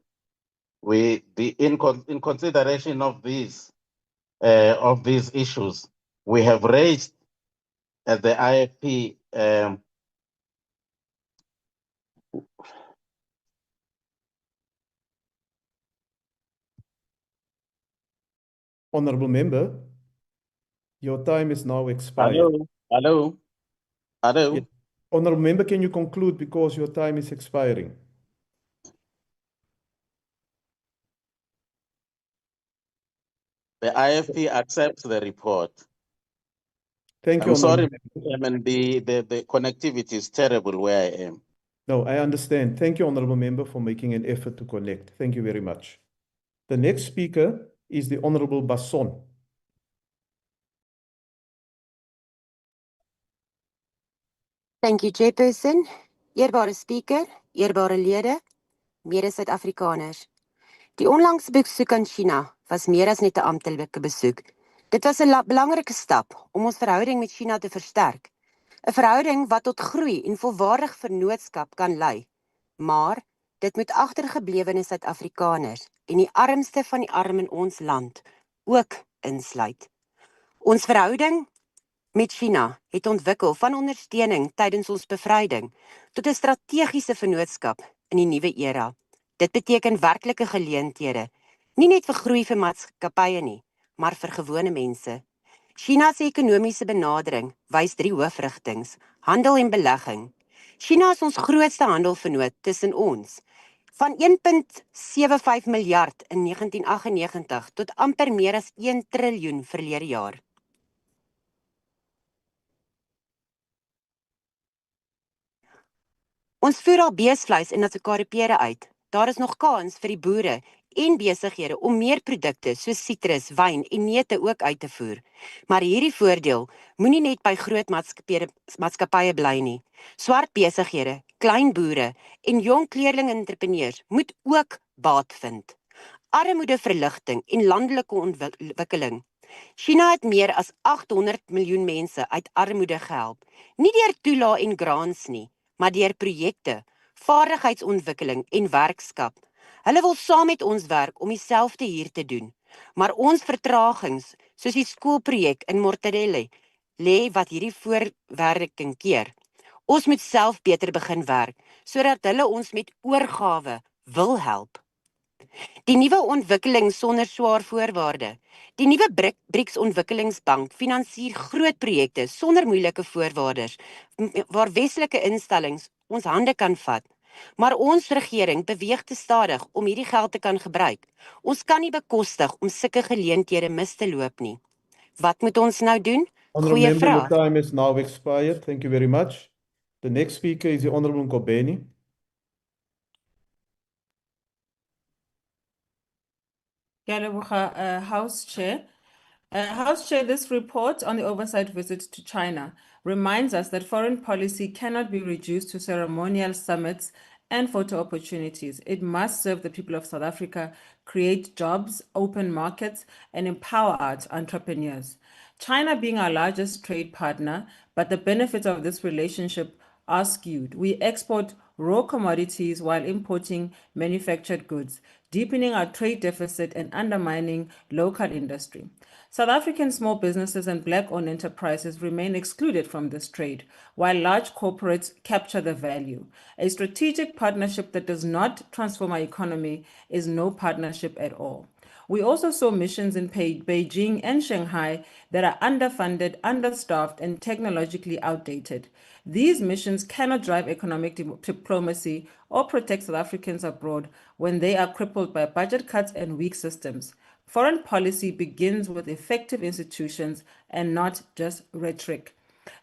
In consideration of these issues, we have raised at the IFP Honorable member, your time is now expired. Hello. Yes. Honorable member, can you conclude because your time is expiring? The IFP accepts the report. Thank you, I'm sorry, Honorable Chairman, the connectivity is terrible where I am. No, I understand. Thank you, Honorable Member, for making an effort to connect. Thank you very much. The next speaker is the Honorable Basson. Thank you, Chairperson. Eerbare Speaker, eerbare lede, mede-Suid-Afrikaners. Die onlangse besoek aan China was meer as net 'n amptelike besoek. Dit was 'n belangrike stap om ons verhouding met China te versterk. 'n Verhouding wat tot groei en volwaardig vennootskap kan lei. Maar dit moet agtergeblewene Suid-Afrikaners en die armste van die arm in ons land ook insluit. Ons verhouding met China het ontwikkel van ondersteuning tydens ons bevryding tot 'n strategiese vennootskap in die nuwe era. Dit beteken werklike geleenthede, nie net vir groei vir maatskappye nie, maar vir gewone mense. China se ekonomiese benadering wys 3 hoofrigtings: handel en belegging. China is ons grootste handelvennoot tussen ons. Van 1,75 miljard in 1998 tot amper meer as 1 triljoen verlede jaar. Ons voer al beesvleis en natokariepere uit. Daar is nog kans vir die boere en besighede om meer produkte soos sitrus, wyn en neute ook uit te voer. Maar hierdie voordeel moenie net by groot maatskappye bly nie. Swart besighede, klein boere en jong kleerling-entrepreneurs moet ook baat vind. Armoedeverligting en landelike ontwikkeling. China het meer as 800 miljoen mense uit armoede gehelp. Nie deur toelae en grants nie, maar deur projekte, vaardigheidsontwikkeling en werkskap. Hulle wil saam met ons werk om dieselfde hier te doen. Maar ons vertragings, soos die skoolprojek in Mortarelle, lê wat hierdie voorwerking keer. Ons moet self beter begin werk, sodat hulle ons met oorgawe wil help. Die nuwe ontwikkeling sonder swaar voorwaarde. Die nuwe BRICS Ontwikkelingsbank finansier groot projekte sonder moeilike voorwaardes, waar westelike instellings ons hande kan vat. Maar ons regering beweeg te stadig om hierdie geld te kan gebruik. Ons kan nie bekostig om sulke geleenthede mis te loop nie. Wat moet ons nou doen? Honorable Goeie Member, your vraag. time is now expired. Thank you very much. The next speaker is the Honorable Nkobeni. House Chair. House Chair, this report on the oversight visit to China reminds us that foreign policy cannot be reduced to ceremonial summits and photo opportunities. It must serve the people of South Africa, create jobs, open markets, and empower our entrepreneurs. China being our largest trade partner, but the benefits of this relationship are skewed. We export raw commodities while importing manufactured goods, deepening our trade deficit and undermining local industry. South African small businesses and Black-owned enterprises remain excluded from this trade, while large corporates capture the value. A strategic partnership that does not transform our economy is no partnership at all. We also saw missions in Beijing and Shanghai that are underfunded, understaffed, and technologically outdated. These missions cannot drive economic diplomacy or protect South Africans abroad when they are crippled by budget cuts and weak systems. Foreign policy begins with effective institutions and not just rhetoric.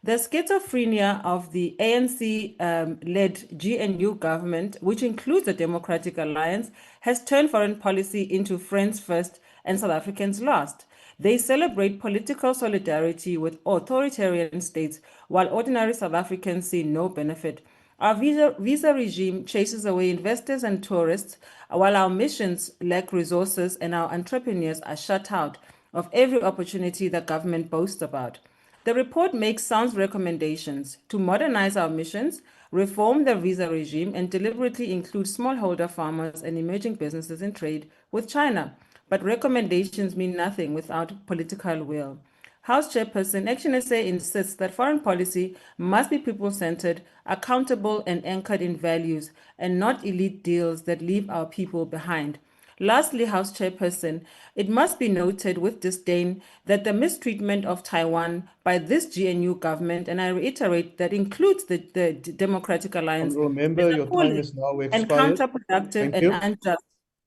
The schizophrenia of the ANC-led GNU government, which includes the Democratic Alliance, has turned foreign policy into friends first and South Africans last. They celebrate political solidarity with authoritarian states, while ordinary South Africans see no benefit Our visa regime chases away investors and tourists, while our missions lack resources and our entrepreneurs are shut out of every opportunity the government boasts about. The report makes sound recommendations to modernize our missions, reform the visa regime, and deliberately include smallholder farmers and emerging businesses in trade with China. But recommendations mean nothing without political will. House Chairperson, Action SA insists that foreign policy must be people-centered, accountable, and anchored in values, and not elite deals that leave our people behind. Lastly, House Chairperson, it must be noted with disdain that the mistreatment of Taiwan by this GNU government, and I reiterate that includes the Democratic Alliance, Honourable Member, is your time appalling is now and expired. counterproductive Thank and you. unjust,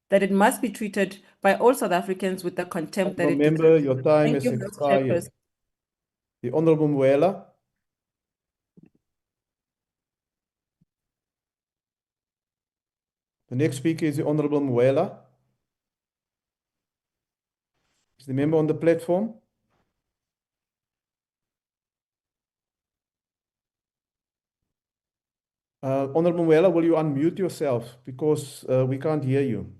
that it must be treated by all South Africans with the contempt that it Member, deserves. your time Thank is you, House expired. Chairperson. The Honourable Mwela. The next speaker is the Honourable Mwela. Is the member on the platform? Honourable Mwela, will you unmute yourself because we can't hear you?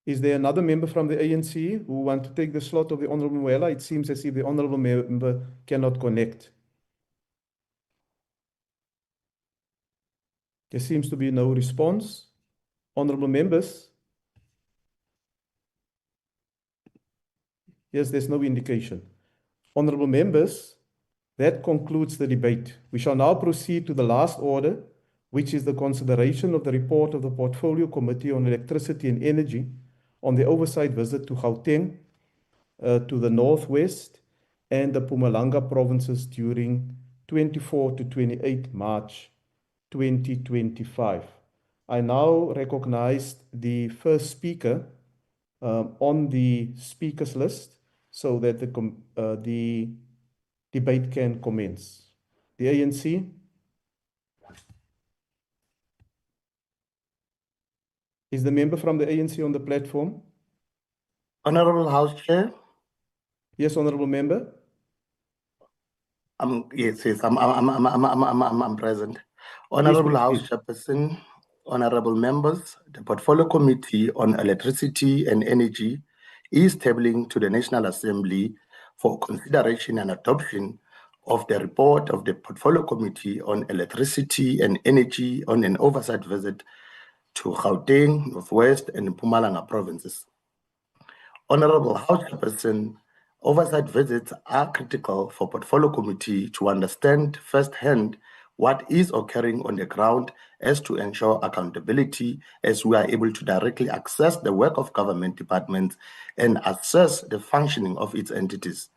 Is there another member from the ANC who want to take the slot of the Honourable Mwela? It seems as if the Honourable Member cannot connect. There seems to be no response. Honourable members? Yes, there's no indication. Honourable members, that concludes the debate. We shall now proceed to the last order, which is the consideration of the report of the Portfolio Committee on Electricity and Energy on the oversight visit to Gauteng, to the Northwest and the Mpumalanga provinces during 24 to 28 March 2025. I now recognize the first speaker on the speakers list so that the debate can commence. The ANC. Is the member from the ANC on the platform? Honorable House Chair. Yes, Honorable Member. Yes, I'm present. Honorable House Chairperson, honorable members, the Portfolio Committee on Electricity and Energy is tabling to the National Assembly for consideration and adoption of the report of the Portfolio Committee on Electricity and Energy on an oversight visit to Gauteng, Northwest, and Mpumalanga provinces. Honorable House Chairperson, oversight visits are critical for Portfolio Committee to understand firsthand what is occurring on the ground as to ensure accountability as we are able to directly access the work of government departments and assess the functioning of its entities.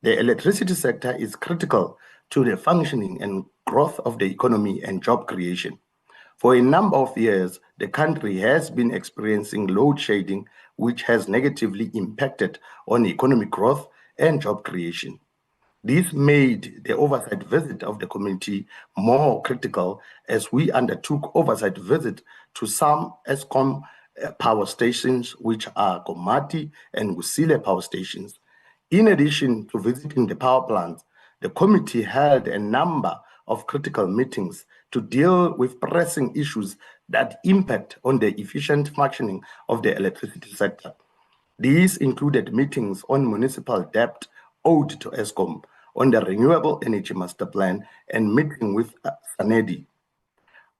The electricity sector is critical to the functioning and growth of the economy and job creation. For a number of years, the country has been experiencing load shedding, which has negatively impacted on economic growth and job creation. This made the oversight visit of the committee more critical as we undertook oversight visit to some Eskom power stations, which are Komati and Gusile power stations. In addition to visiting the power plants, the committee held a number of critical meetings to deal with pressing issues that impact on the efficient functioning of the electricity sector. These included meetings on municipal debt owed to Eskom, on the Renewable Energy Master Plan, and meeting with Sanedi.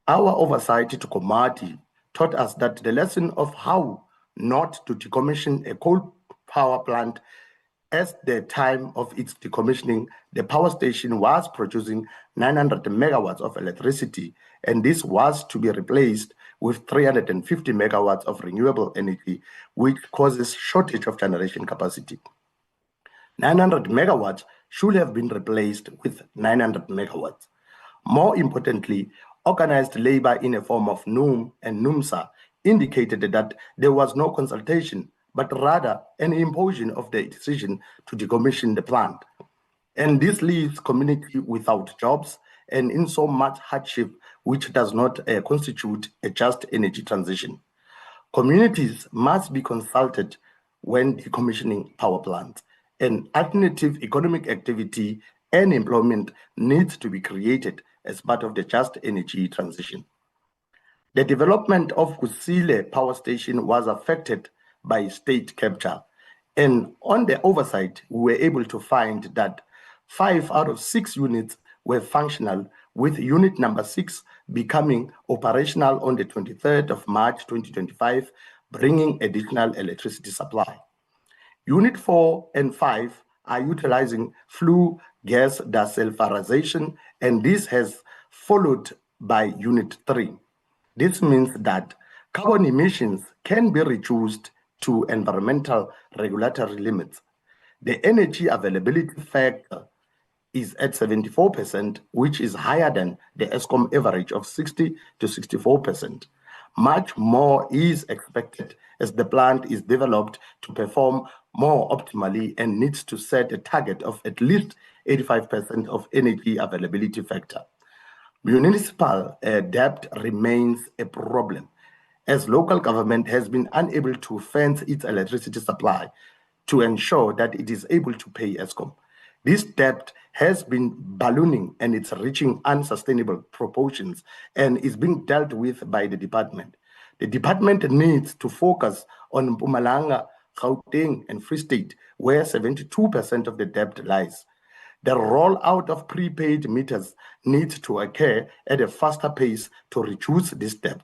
Our oversight to Komati taught us that the lesson of how not to decommission a coal power plant. At the time of its decommissioning, the power station was producing 900 megawatts of electricity, and this was to be replaced with 350 megawatts of renewable energy, which causes shortage of generation capacity. 900 megawatts should have been replaced with 900 megawatts. More importantly, organized labor in a form of NUM and NUMSA indicated that there was no consultation, but rather an imposition of the decision to decommission the plant. And this leaves community without jobs and in so much hardship, which does not constitute a just energy transition. Communities must be consulted when decommissioning power plants, An alternative economic activity and employment needs to be created as part of the just energy transition. The development of Kusile power station was affected by state capture, and on the oversight, we were able to find that 5 out of 6 units were functional, with unit number 6 becoming operational on the 23rd of March 2025, bringing additional electricity supply. Unit 4 and 5 are utilizing flue gas desulfurization, and this has followed by Unit 3. This means that carbon emissions can be reduced to environmental regulatory limits. The energy availability factor is at 74%, which is higher than the ESCOM average of 60 to 64%. Much more is expected as the plant is developed to perform more optimally and needs to set a target of at least 85% of energy availability factor. Municipal debt remains a problem, as local government has been unable to fence its electricity supply to ensure that it is able to pay ESCOM. This debt has been ballooning and it's reaching unsustainable proportions and is being dealt with by the department. The department needs to focus on Mpumalanga, Gauteng, and Free State, where 72% of the debt lies. The rollout of prepaid meters needs to occur at a faster pace to reduce this debt.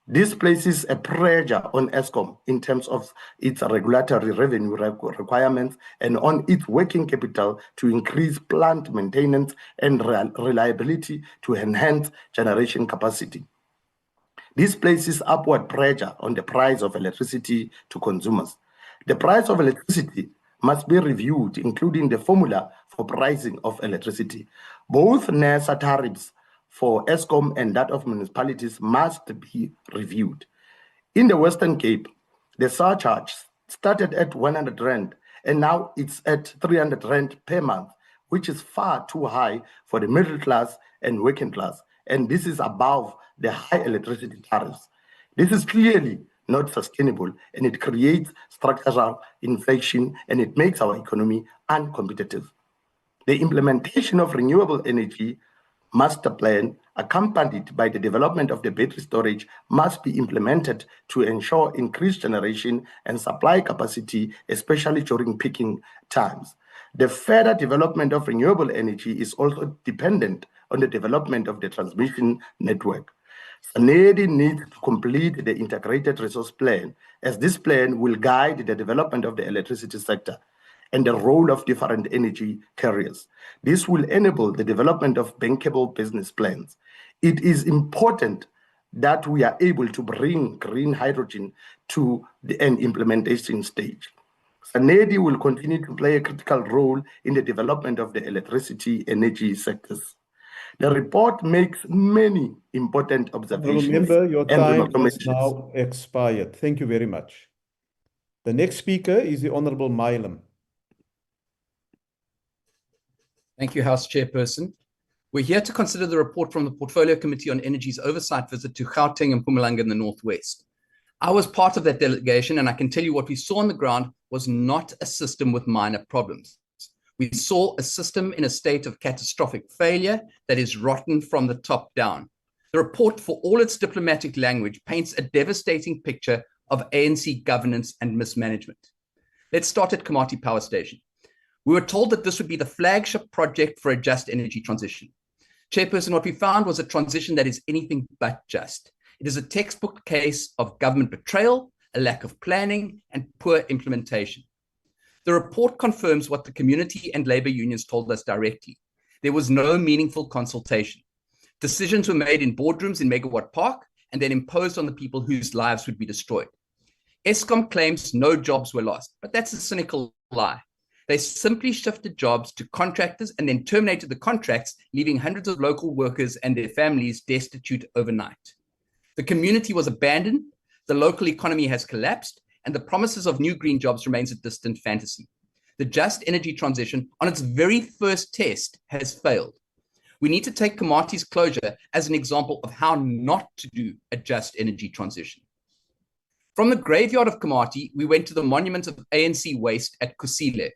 This places a pressure on ESCOM in terms of its regulatory revenue requirements and on its working capital to increase plant maintenance and reliability to enhance generation capacity. This places upward pressure on the price of electricity to consumers. The price of electricity must be reviewed, including the formula for pricing of electricity. Both NERSA tariffs for ESCOM and that of municipalities must be reviewed. In the Western Cape, the surcharge started at 100 Rand and now it's at 300 Rand per month, which is far too high for the middle class and working class. And this is above the high electricity tariffs. This is clearly not sustainable, and it creates structural inflation and it makes our economy uncompetitive. The implementation of renewable energy master plan, accompanied by the development of the battery storage, must be implemented to ensure increased generation and supply capacity, especially during peaking times. The further development of renewable energy is also dependent on the development of the transmission network. SANEDI needs to complete the integrated resource plan, as this plan will guide the development of the electricity sector and the role of different energy carriers. This will enable the development of bankable business plans. It is important that we are able to bring green hydrogen to an implementation stage. SANEDI will continue to play a critical role in the development of the electricity energy sectors. The report makes many important observations. Remember, your and time has recommendations. now expired. Thank you very much. The next speaker is the Honorable Milam. Thank you, House Chairperson. We're here to consider the report from the Portfolio Committee on Energy's oversight visit to Gauteng and Mpumalanga in the Northwest. I was part of that delegation, and I can tell you what we saw on the ground was not a system with minor problems. We saw a system in a state of catastrophic failure that is rotten from the top down. The report, for all its diplomatic language, paints a devastating picture of ANC governance and mismanagement. Let's start at Komati Power Station. We were told that this would be the flagship project for a just energy transition. Chairperson, what we found was a transition that is anything but just. It is a textbook case of government betrayal, a lack of planning, and poor implementation. The report confirms what the community and labor unions told us directly. There was no meaningful consultation. Decisions were made in boardrooms in Megawatt Park and then imposed on the people whose lives would be destroyed. ESCOM claims no jobs were lost, but that's a cynical lie. They simply shifted jobs to contractors and then terminated the contracts, leaving hundreds of local workers and their families destitute overnight. The community was abandoned, the local economy has collapsed, and the promises of new green jobs remains a distant fantasy. The just energy transition, on its very first test, has failed. We need to take Komati's closure as an example of how not to do a just energy transition. From the graveyard of Komati, we went to the monument of ANC waste at Kusile.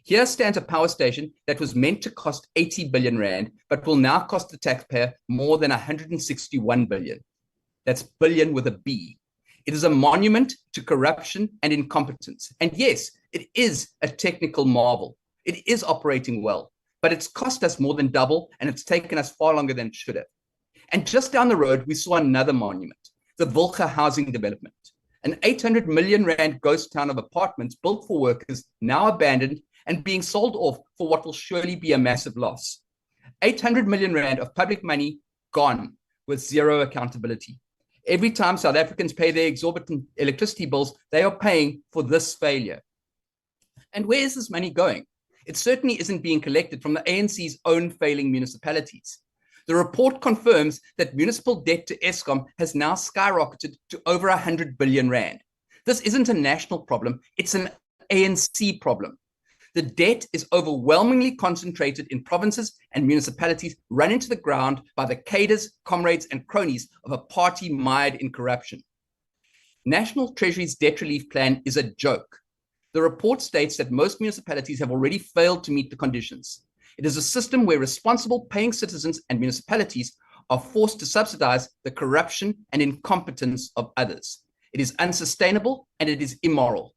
Here stands a power station that was meant to cost 80 billion rand, but will now cost the taxpayer more than 161 billion. That's billion with a B. It is a monument to corruption and incompetence. And yes, it is a technical marvel. It is operating well, but it's cost us more than double, and it's taken us far longer than it should have. And just down the road, we saw another monument, the Wilge housing development, an 800 million rand ghost town of apartments built for workers, now abandoned and being sold off for what will surely be a massive loss. 800 million rand of public money gone with zero accountability. Every time South Africans pay their exorbitant electricity bills, they are paying for this failure. And where is this money going? It certainly isn't being collected from the ANC's own failing municipalities. The report confirms that municipal debt to Eskom has now skyrocketed to over 100 billion rand. This isn't a national problem, it's an ANC problem. The debt is overwhelmingly concentrated in provinces and municipalities run into the ground by the cadres, comrades, and cronies of a party mired in corruption. National Treasury's debt relief plan is a joke. The report states that most municipalities have already failed to meet the conditions. It is a system where responsible paying citizens and municipalities are forced to subsidize the corruption and incompetence of others. It is unsustainable and it is immoral.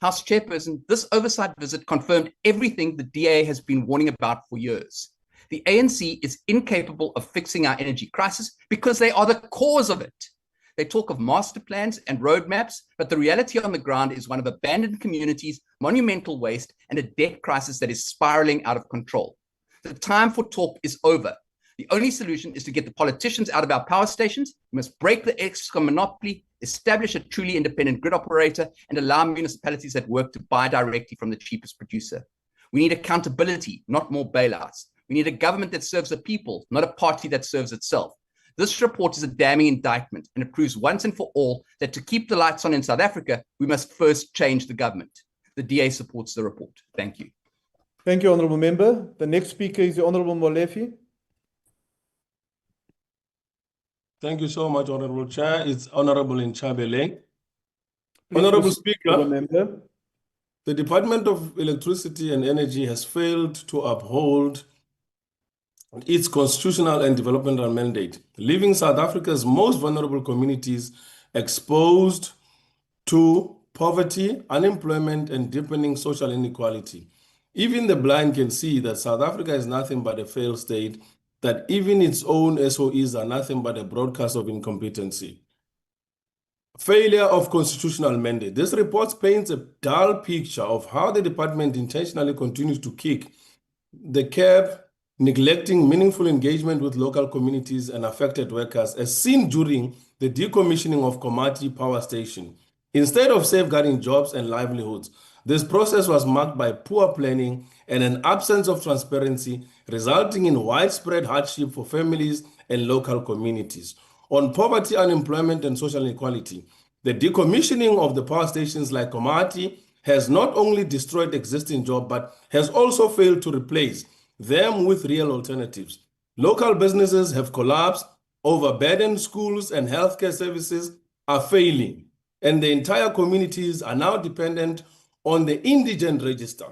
House Chairperson, this oversight visit confirmed everything the DA has been warning about for years. The ANC is incapable of fixing our energy crisis because they are the cause of it. They talk of master plans and roadmaps, but the reality on the ground is one of abandoned communities, monumental waste, and a debt crisis that is spiraling out of control. The time for talk is over. The only solution is to get the politicians out of our power stations. We must break the Eskom monopoly, establish a truly independent grid operator, and allow municipalities that work to buy directly from the cheapest producer. We need accountability, not more bailouts. We need a government that serves the people, not a party that serves itself. This report is a damning indictment, and it proves once and for all that to keep the lights on in South Africa, we must first change the government. The DA supports the report. Thank you. Thank you, Honourable Member. The next speaker is the Honourable Molefe. Thank you so much, Honourable Chair. It's Honourable Nchabeleng. Honourable Speaker, the Department of Electricity and Energy has failed to uphold its constitutional and developmental mandate, leaving South Africa's most vulnerable communities exposed to poverty, unemployment, and deepening social inequality. Even the blind can see that South Africa is nothing but a failed state, that even its own SOEs are nothing but a broadcast of incompetency. Failure of constitutional mandate. This report paints a dull picture of how the department intentionally continues to kick the curb, neglecting meaningful engagement with local communities and affected workers, as seen during the decommissioning of Komati Power Station. Instead of safeguarding jobs and livelihoods, this process was marked by poor planning and an absence of transparency, resulting in widespread hardship for families and local communities. On poverty, unemployment, and social inequality, the decommissioning of the power stations like Komati has not only destroyed existing jobs, but has also failed to replace them with real alternatives. Local businesses have collapsed, overburdened schools and healthcare services are failing, and the entire communities are now dependent on the indigent register.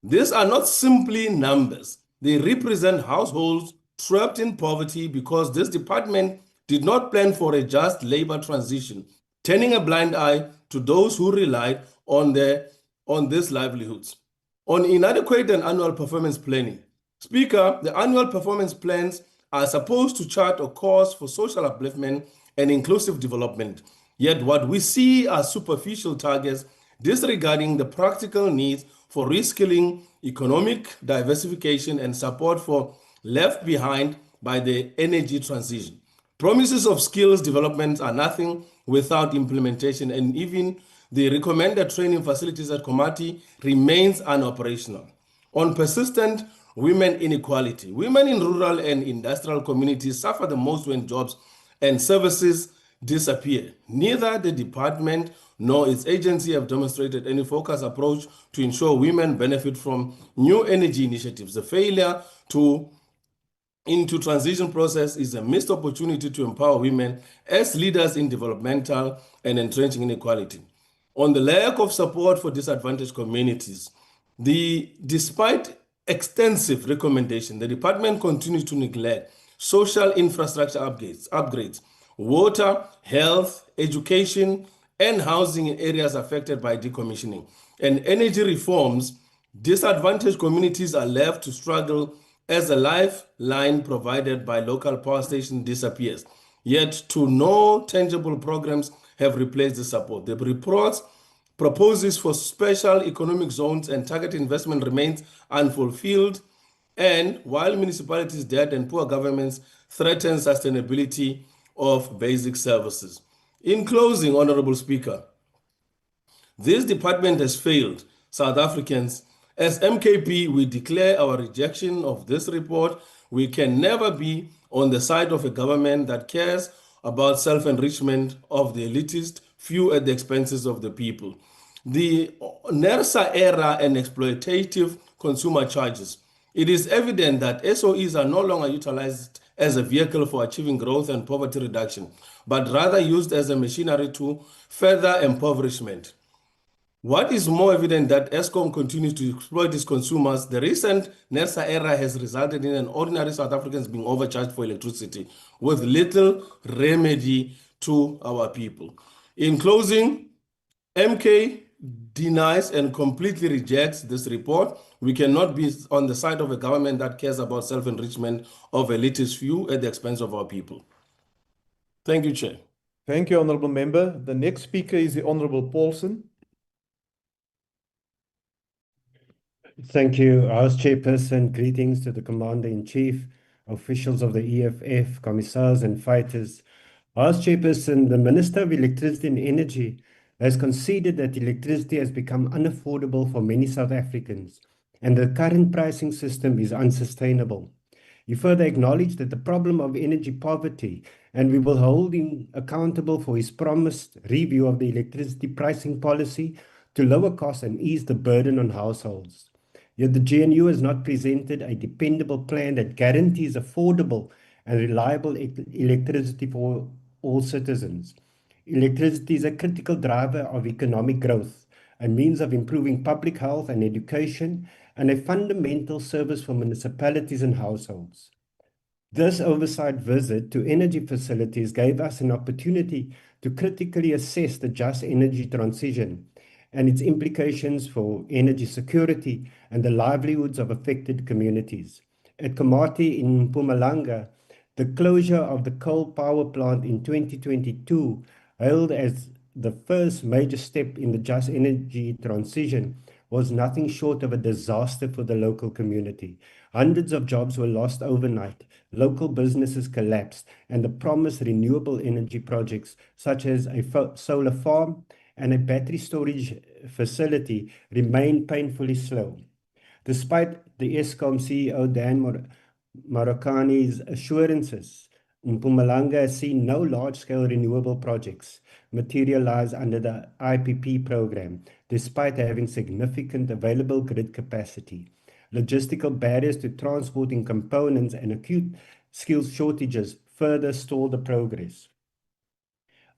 These are not simply numbers. They represent households trapped in poverty because this department did not plan for a just labor transition, turning a blind eye to those who relied on these livelihoods. On inadequate and annual performance planning, Speaker, the annual performance plans are supposed to chart a course for social upliftment and inclusive development. Yet what we see are superficial targets disregarding the practical needs for reskilling, economic diversification, and support for left behind by the energy transition. Promises of skills development are nothing without implementation, and even the recommended training facilities at Komati remains unoperational. On persistent women inequality, women in rural and industrial communities suffer the most when jobs and services disappear. Neither the department nor its agency have demonstrated any focused approach to ensure women benefit from new energy initiatives. The failure into transition process is a missed opportunity to empower women as leaders in developmental and entrenching inequality. On the lack of support for disadvantaged communities, Despite extensive recommendation, the department continues to neglect social infrastructure upgrades, water, health, education, and housing in areas affected by decommissioning. And energy reforms, disadvantaged communities are left to struggle as a lifeline provided by local power station disappears. Yet, no tangible programs have replaced the support. The report proposes for special economic zones and target investment remains unfulfilled, and while municipalities' debt and poor governments threaten sustainability of basic services. In closing, Honorable Speaker, this department has failed South Africans. As MKP, we declare our rejection of this report. We can never be on the side of a government that cares about self-enrichment of the elitist few at the expenses of the people. The NERSA era and exploitative consumer charges. It is evident that SOEs are no longer utilized as a vehicle for achieving growth and poverty reduction, but rather used as a machinery to further impoverishment. What is more evident that ESCOM continues to exploit its consumers, the recent NERSA era has resulted in an ordinary South Africans being overcharged for electricity with little remedy to our people. In closing, MK denies and completely rejects this report. We cannot be on the side of a government that cares about self-enrichment of elitist few at the expense of our people. Thank you, Chair. Thank you, Honourable Member. The next speaker is the Honourable Paulson. Thank you, House Chairperson. Greetings to the Commander-in-Chief, officials of the EFF, commissars and fighters. House Chairperson, the Minister of Electricity and Energy has conceded that electricity has become unaffordable for many South Africans and the current pricing system is unsustainable. He further acknowledged that the problem of energy poverty, and we will hold him accountable for his promised review of the electricity pricing policy to lower costs and ease the burden on households. Yet the GNU has not presented a dependable plan that guarantees affordable and reliable electricity for all citizens. Electricity is a critical driver of economic growth, a means of improving public health and education, and a fundamental service for municipalities and households. This oversight visit to energy facilities gave us an opportunity to critically assess the just energy transition and its implications for energy security and the livelihoods of affected communities. At Komati in Mpumalanga, the closure of the coal power plant in 2022, hailed as the first major step in the just energy transition, was nothing short of a disaster for the local community. Hundreds of jobs were lost overnight, local businesses collapsed, and the promised renewable energy projects such as a solar farm and a battery storage facility remain painfully slow. Despite the ESCOM CEO Dan Marokani's assurances, Mpumalanga has seen no large-scale renewable projects materialize under the IPP program, despite having significant available grid capacity. Logistical barriers to transporting components and acute skills shortages further stall the progress.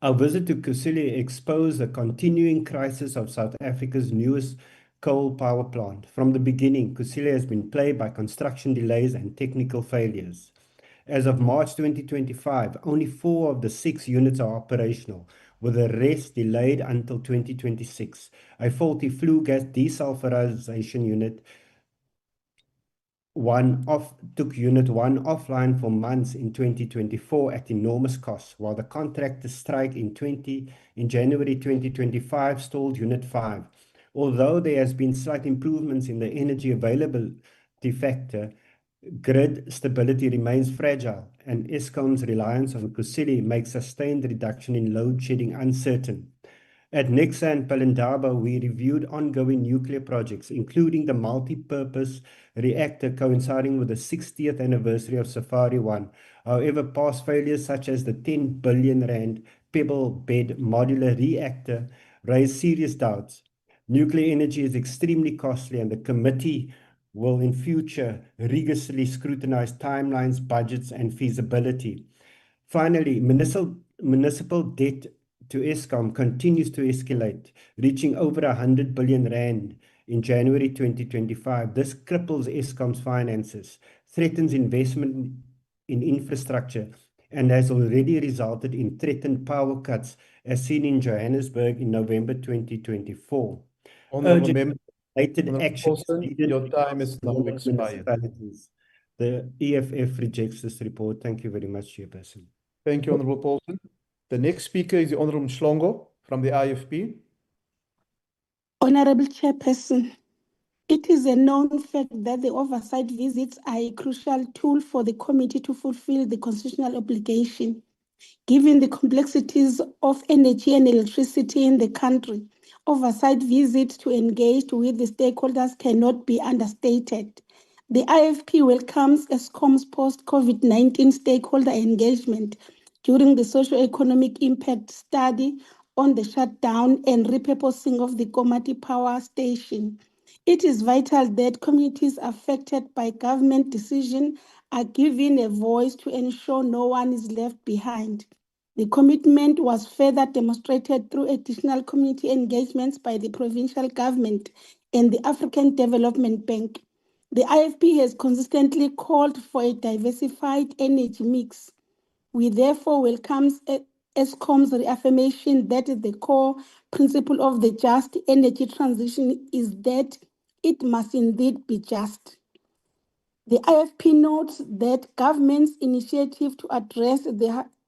Our visit to Kusile exposed the continuing crisis of South Africa's newest coal power plant. From the beginning, Kusile has been plagued by construction delays and technical failures. As of March 2025, only 4 of the 6 units are operational, with the rest delayed until 2026. A faulty flue gas desulfurization unit took Unit 1 offline for months in 2024 at enormous cost, while the contractor strike in January 2025 stalled Unit 5. Although there has been slight improvements in the energy availability factor, grid stability remains fragile, and ESCOM's reliance on Kusile makes sustained reduction in load shedding uncertain. At Nexa and Palindaba, we reviewed ongoing nuclear projects, including the multi-purpose reactor coinciding with the 60th anniversary of Safari 1. However, past failures such as the 10 billion rand pebble bed modular reactor raise serious doubts. Nuclear energy is extremely costly, and the committee will in future rigorously scrutinize timelines, budgets, and feasibility. Finally, municipal debt to ESCOM continues to escalate, reaching over 100 billion rand in January 2025. This cripples Eskom's finances, threatens investment in infrastructure, and has already resulted in threatened power cuts as seen in Johannesburg in November 2024. Honourable Urgent Member, related Honourable action is Paulson, needed your time is now in expired. municipalities. The EFF rejects this report. Thank you very much, Chairperson. Thank you, Honourable Paulson. The next speaker is the Honourable Mhlongo from the IFP. Honourable Chairperson, it is a known fact that the oversight visits are a crucial tool for the committee to fulfill the constitutional obligation. Given the complexities of energy and electricity in the country, oversight visits to engage with the stakeholders cannot be understated. The IFP welcomes Eskom's post-COVID-19 stakeholder engagement during the socio-economic impact study on the shutdown and repurposing of the Komati power station. It is vital that communities affected by government decision are given a voice to ensure no one is left behind. The commitment was further demonstrated through additional community engagements by the provincial government and the African Development Bank. The IFP has consistently called for a diversified energy mix. We therefore welcome Eskom's reaffirmation that the core principle of the just energy transition is that it must indeed be just. The IFP notes that government's initiative to address the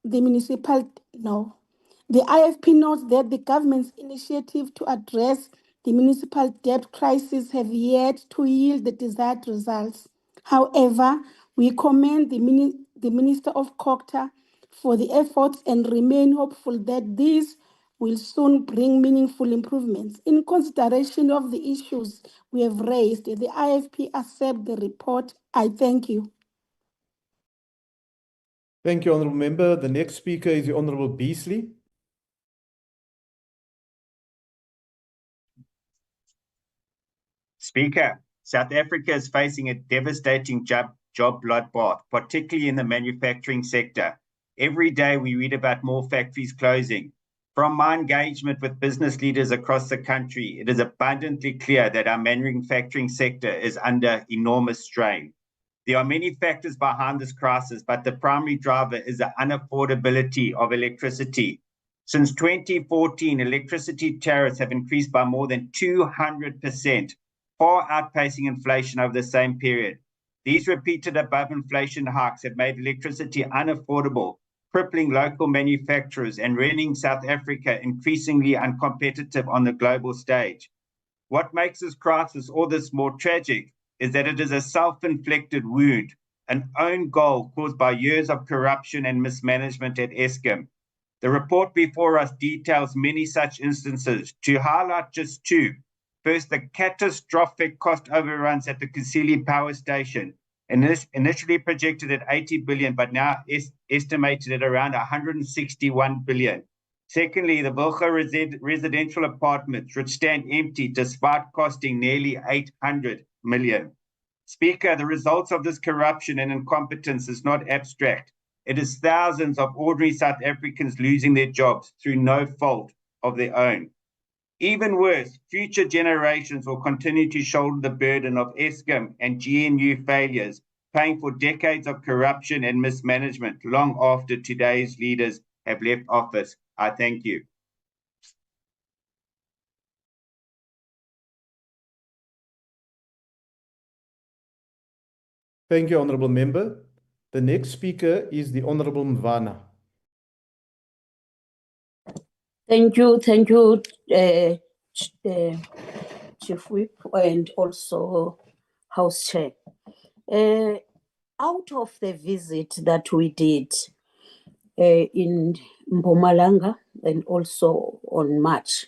municipal debt crisis have yet to yield the desired results. However, we commend the Minister of Cocta for the efforts and remain hopeful that these will soon bring meaningful improvements. In consideration of the issues we have raised, the IFP accepts the report. I thank you. Thank you, Honourable Member. The next speaker is the Honourable Beasley. Speaker, South Africa is facing a devastating job bloodbath, particularly in the manufacturing sector. Every day we read about more factories closing. From my engagement with business leaders across the country, it is abundantly clear that our manufacturing sector is under enormous strain. There are many factors behind this crisis, but the primary driver is the unaffordability of electricity. Since 2014, electricity tariffs have increased by more than 200%, far outpacing inflation over the same period. These repeated above inflation hikes have made electricity unaffordable, crippling local manufacturers and rendering South Africa increasingly uncompetitive on the global stage. What makes this crisis all this more tragic is that it is a self-inflicted wound, an own goal caused by years of corruption and mismanagement at Eskom. The report before us details many such instances. To highlight just two: first, the catastrophic cost overruns at the Kusile power station, initially projected at 80 billion, but now estimated at around 161 billion. Secondly, the Wilge residential apartments, which stand empty despite costing nearly 800 million. Speaker, the results of this corruption and incompetence is not abstract. It is thousands of ordinary South Africans losing their jobs through no fault of their own. Even worse, future generations will continue to shoulder the burden of Eskom and GNU failures, paying for decades of corruption and mismanagement long after today's leaders have left office. I thank you. Thank you, Honourable Member. The next speaker is the Honourable Mvana. Thank you, Chief Whip and also House Chair. Out of the visit that we did in Mpumalanga and also on March,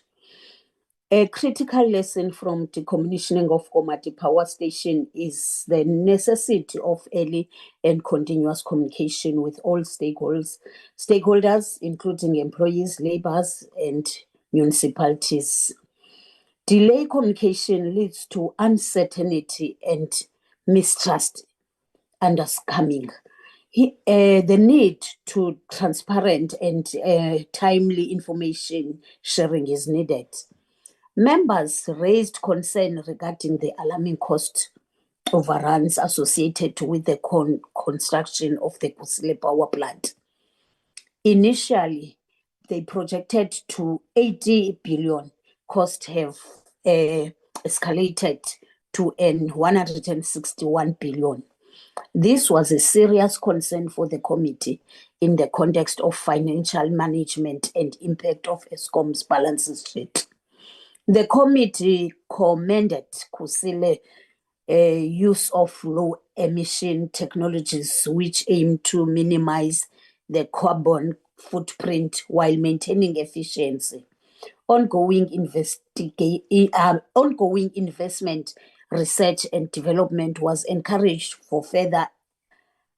a critical lesson from decommissioning of Komati Power Station is the necessity of early and continuous communication with all stakeholders, including employees, labourers, and municipalities. Delay communication leads to uncertainty and mistrust and scamming. The need to transparent and timely information sharing is needed. Members raised concern regarding the alarming cost overruns associated with the construction of the Kusile power plant. Initially, they projected to 80 billion, cost have escalated to an 161 billion. This was a serious concern for the committee in the context of financial management and impact of Eskom's balance sheet. The committee commended Kusile use of low emission technologies which aim to minimize the carbon footprint while maintaining efficiency. Ongoing investment, research and development was encouraged for further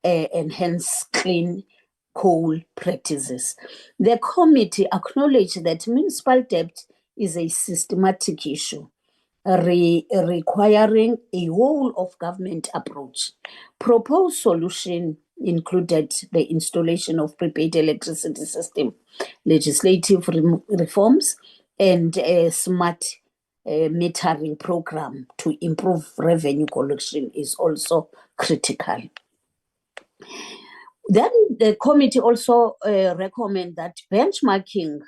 enhanced clean coal practices. The committee acknowledged that municipal debt is a systematic issue requiring a whole of government approach. Proposed solution included the installation of prepaid electricity system, legislative reforms, and a smart metering program to improve revenue collection is also critical. Then the committee also recommend that benchmarking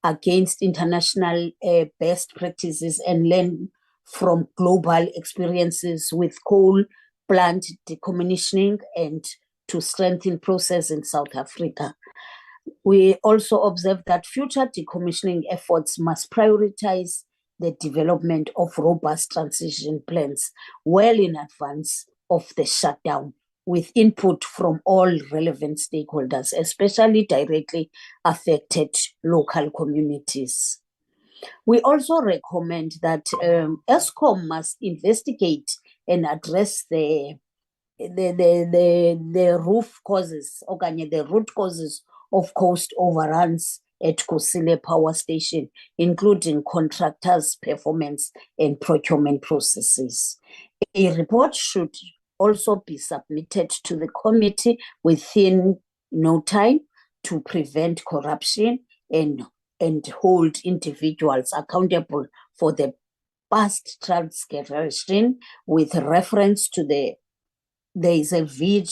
against international best practices and learn from global experiences with coal plant decommissioning and to strengthen process in South Africa. We also observe that future decommissioning efforts must prioritize the development of robust transition plans well in advance of the shutdown, with input from all relevant stakeholders, especially directly affected local communities. We also recommend that Eskom must investigate and address the root causes of cost overruns at Kusile Power Station, including contractors' performance and procurement processes. A report should also be submitted to the committee within no time to prevent corruption and hold individuals accountable for the past transgression with reference to there is a VIG,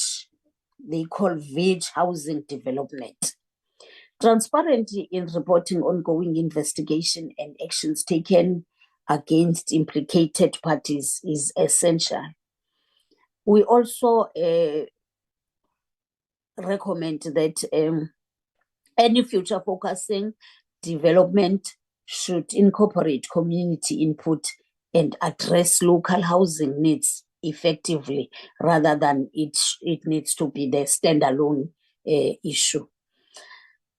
they call VIG housing development. Transparency in reporting ongoing investigation and actions taken against implicated parties is essential. We also recommend that any future focusing development should incorporate community input and address local housing needs effectively rather than it needs to be the standalone issue.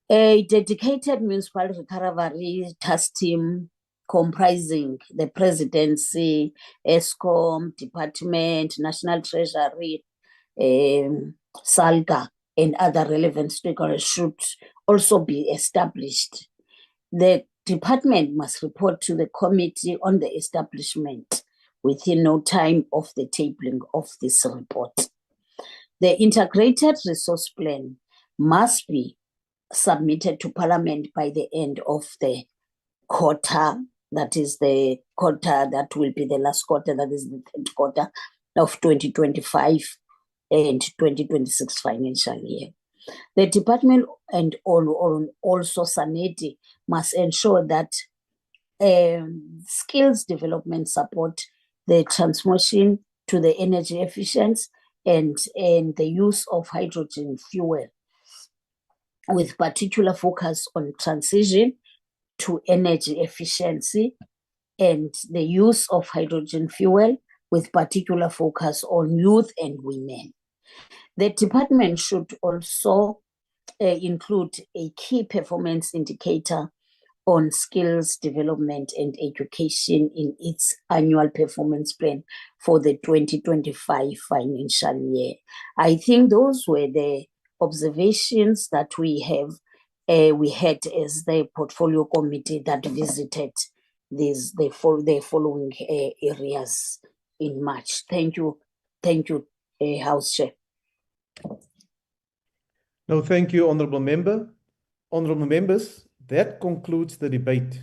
A dedicated municipal recovery task team comprising the presidency, Eskom, department, National Treasury, SALGA, and other relevant stakeholders should also be established. The department must report to the committee on the establishment within no time of the tabling of this report. The integrated resource plan must be submitted to Parliament by the end of the quarter, that is the quarter that will be the last quarter, that is the third quarter of 2025 and 2026 financial year. The department and also SANEDI must ensure that skills development support the transformation to the energy efficiency and the use of hydrogen fuel, with particular focus on transition to energy efficiency and the use of hydrogen fuel with particular focus on youth and women. The department should also include a key performance indicator on skills development and education in its annual performance plan for the 2025 financial year. I think those were the observations that we had as the portfolio committee that visited the following areas in March. Thank you, House Chair. No, thank you, Honourable Member. Honourable Members, that concludes the debate.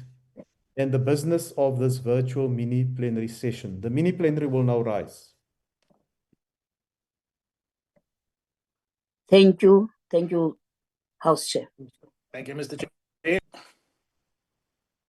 and the business of this virtual mini plenary session. The mini plenary will now rise. Thank you. Thank you, House Chair. Thank you, Mr. Chair.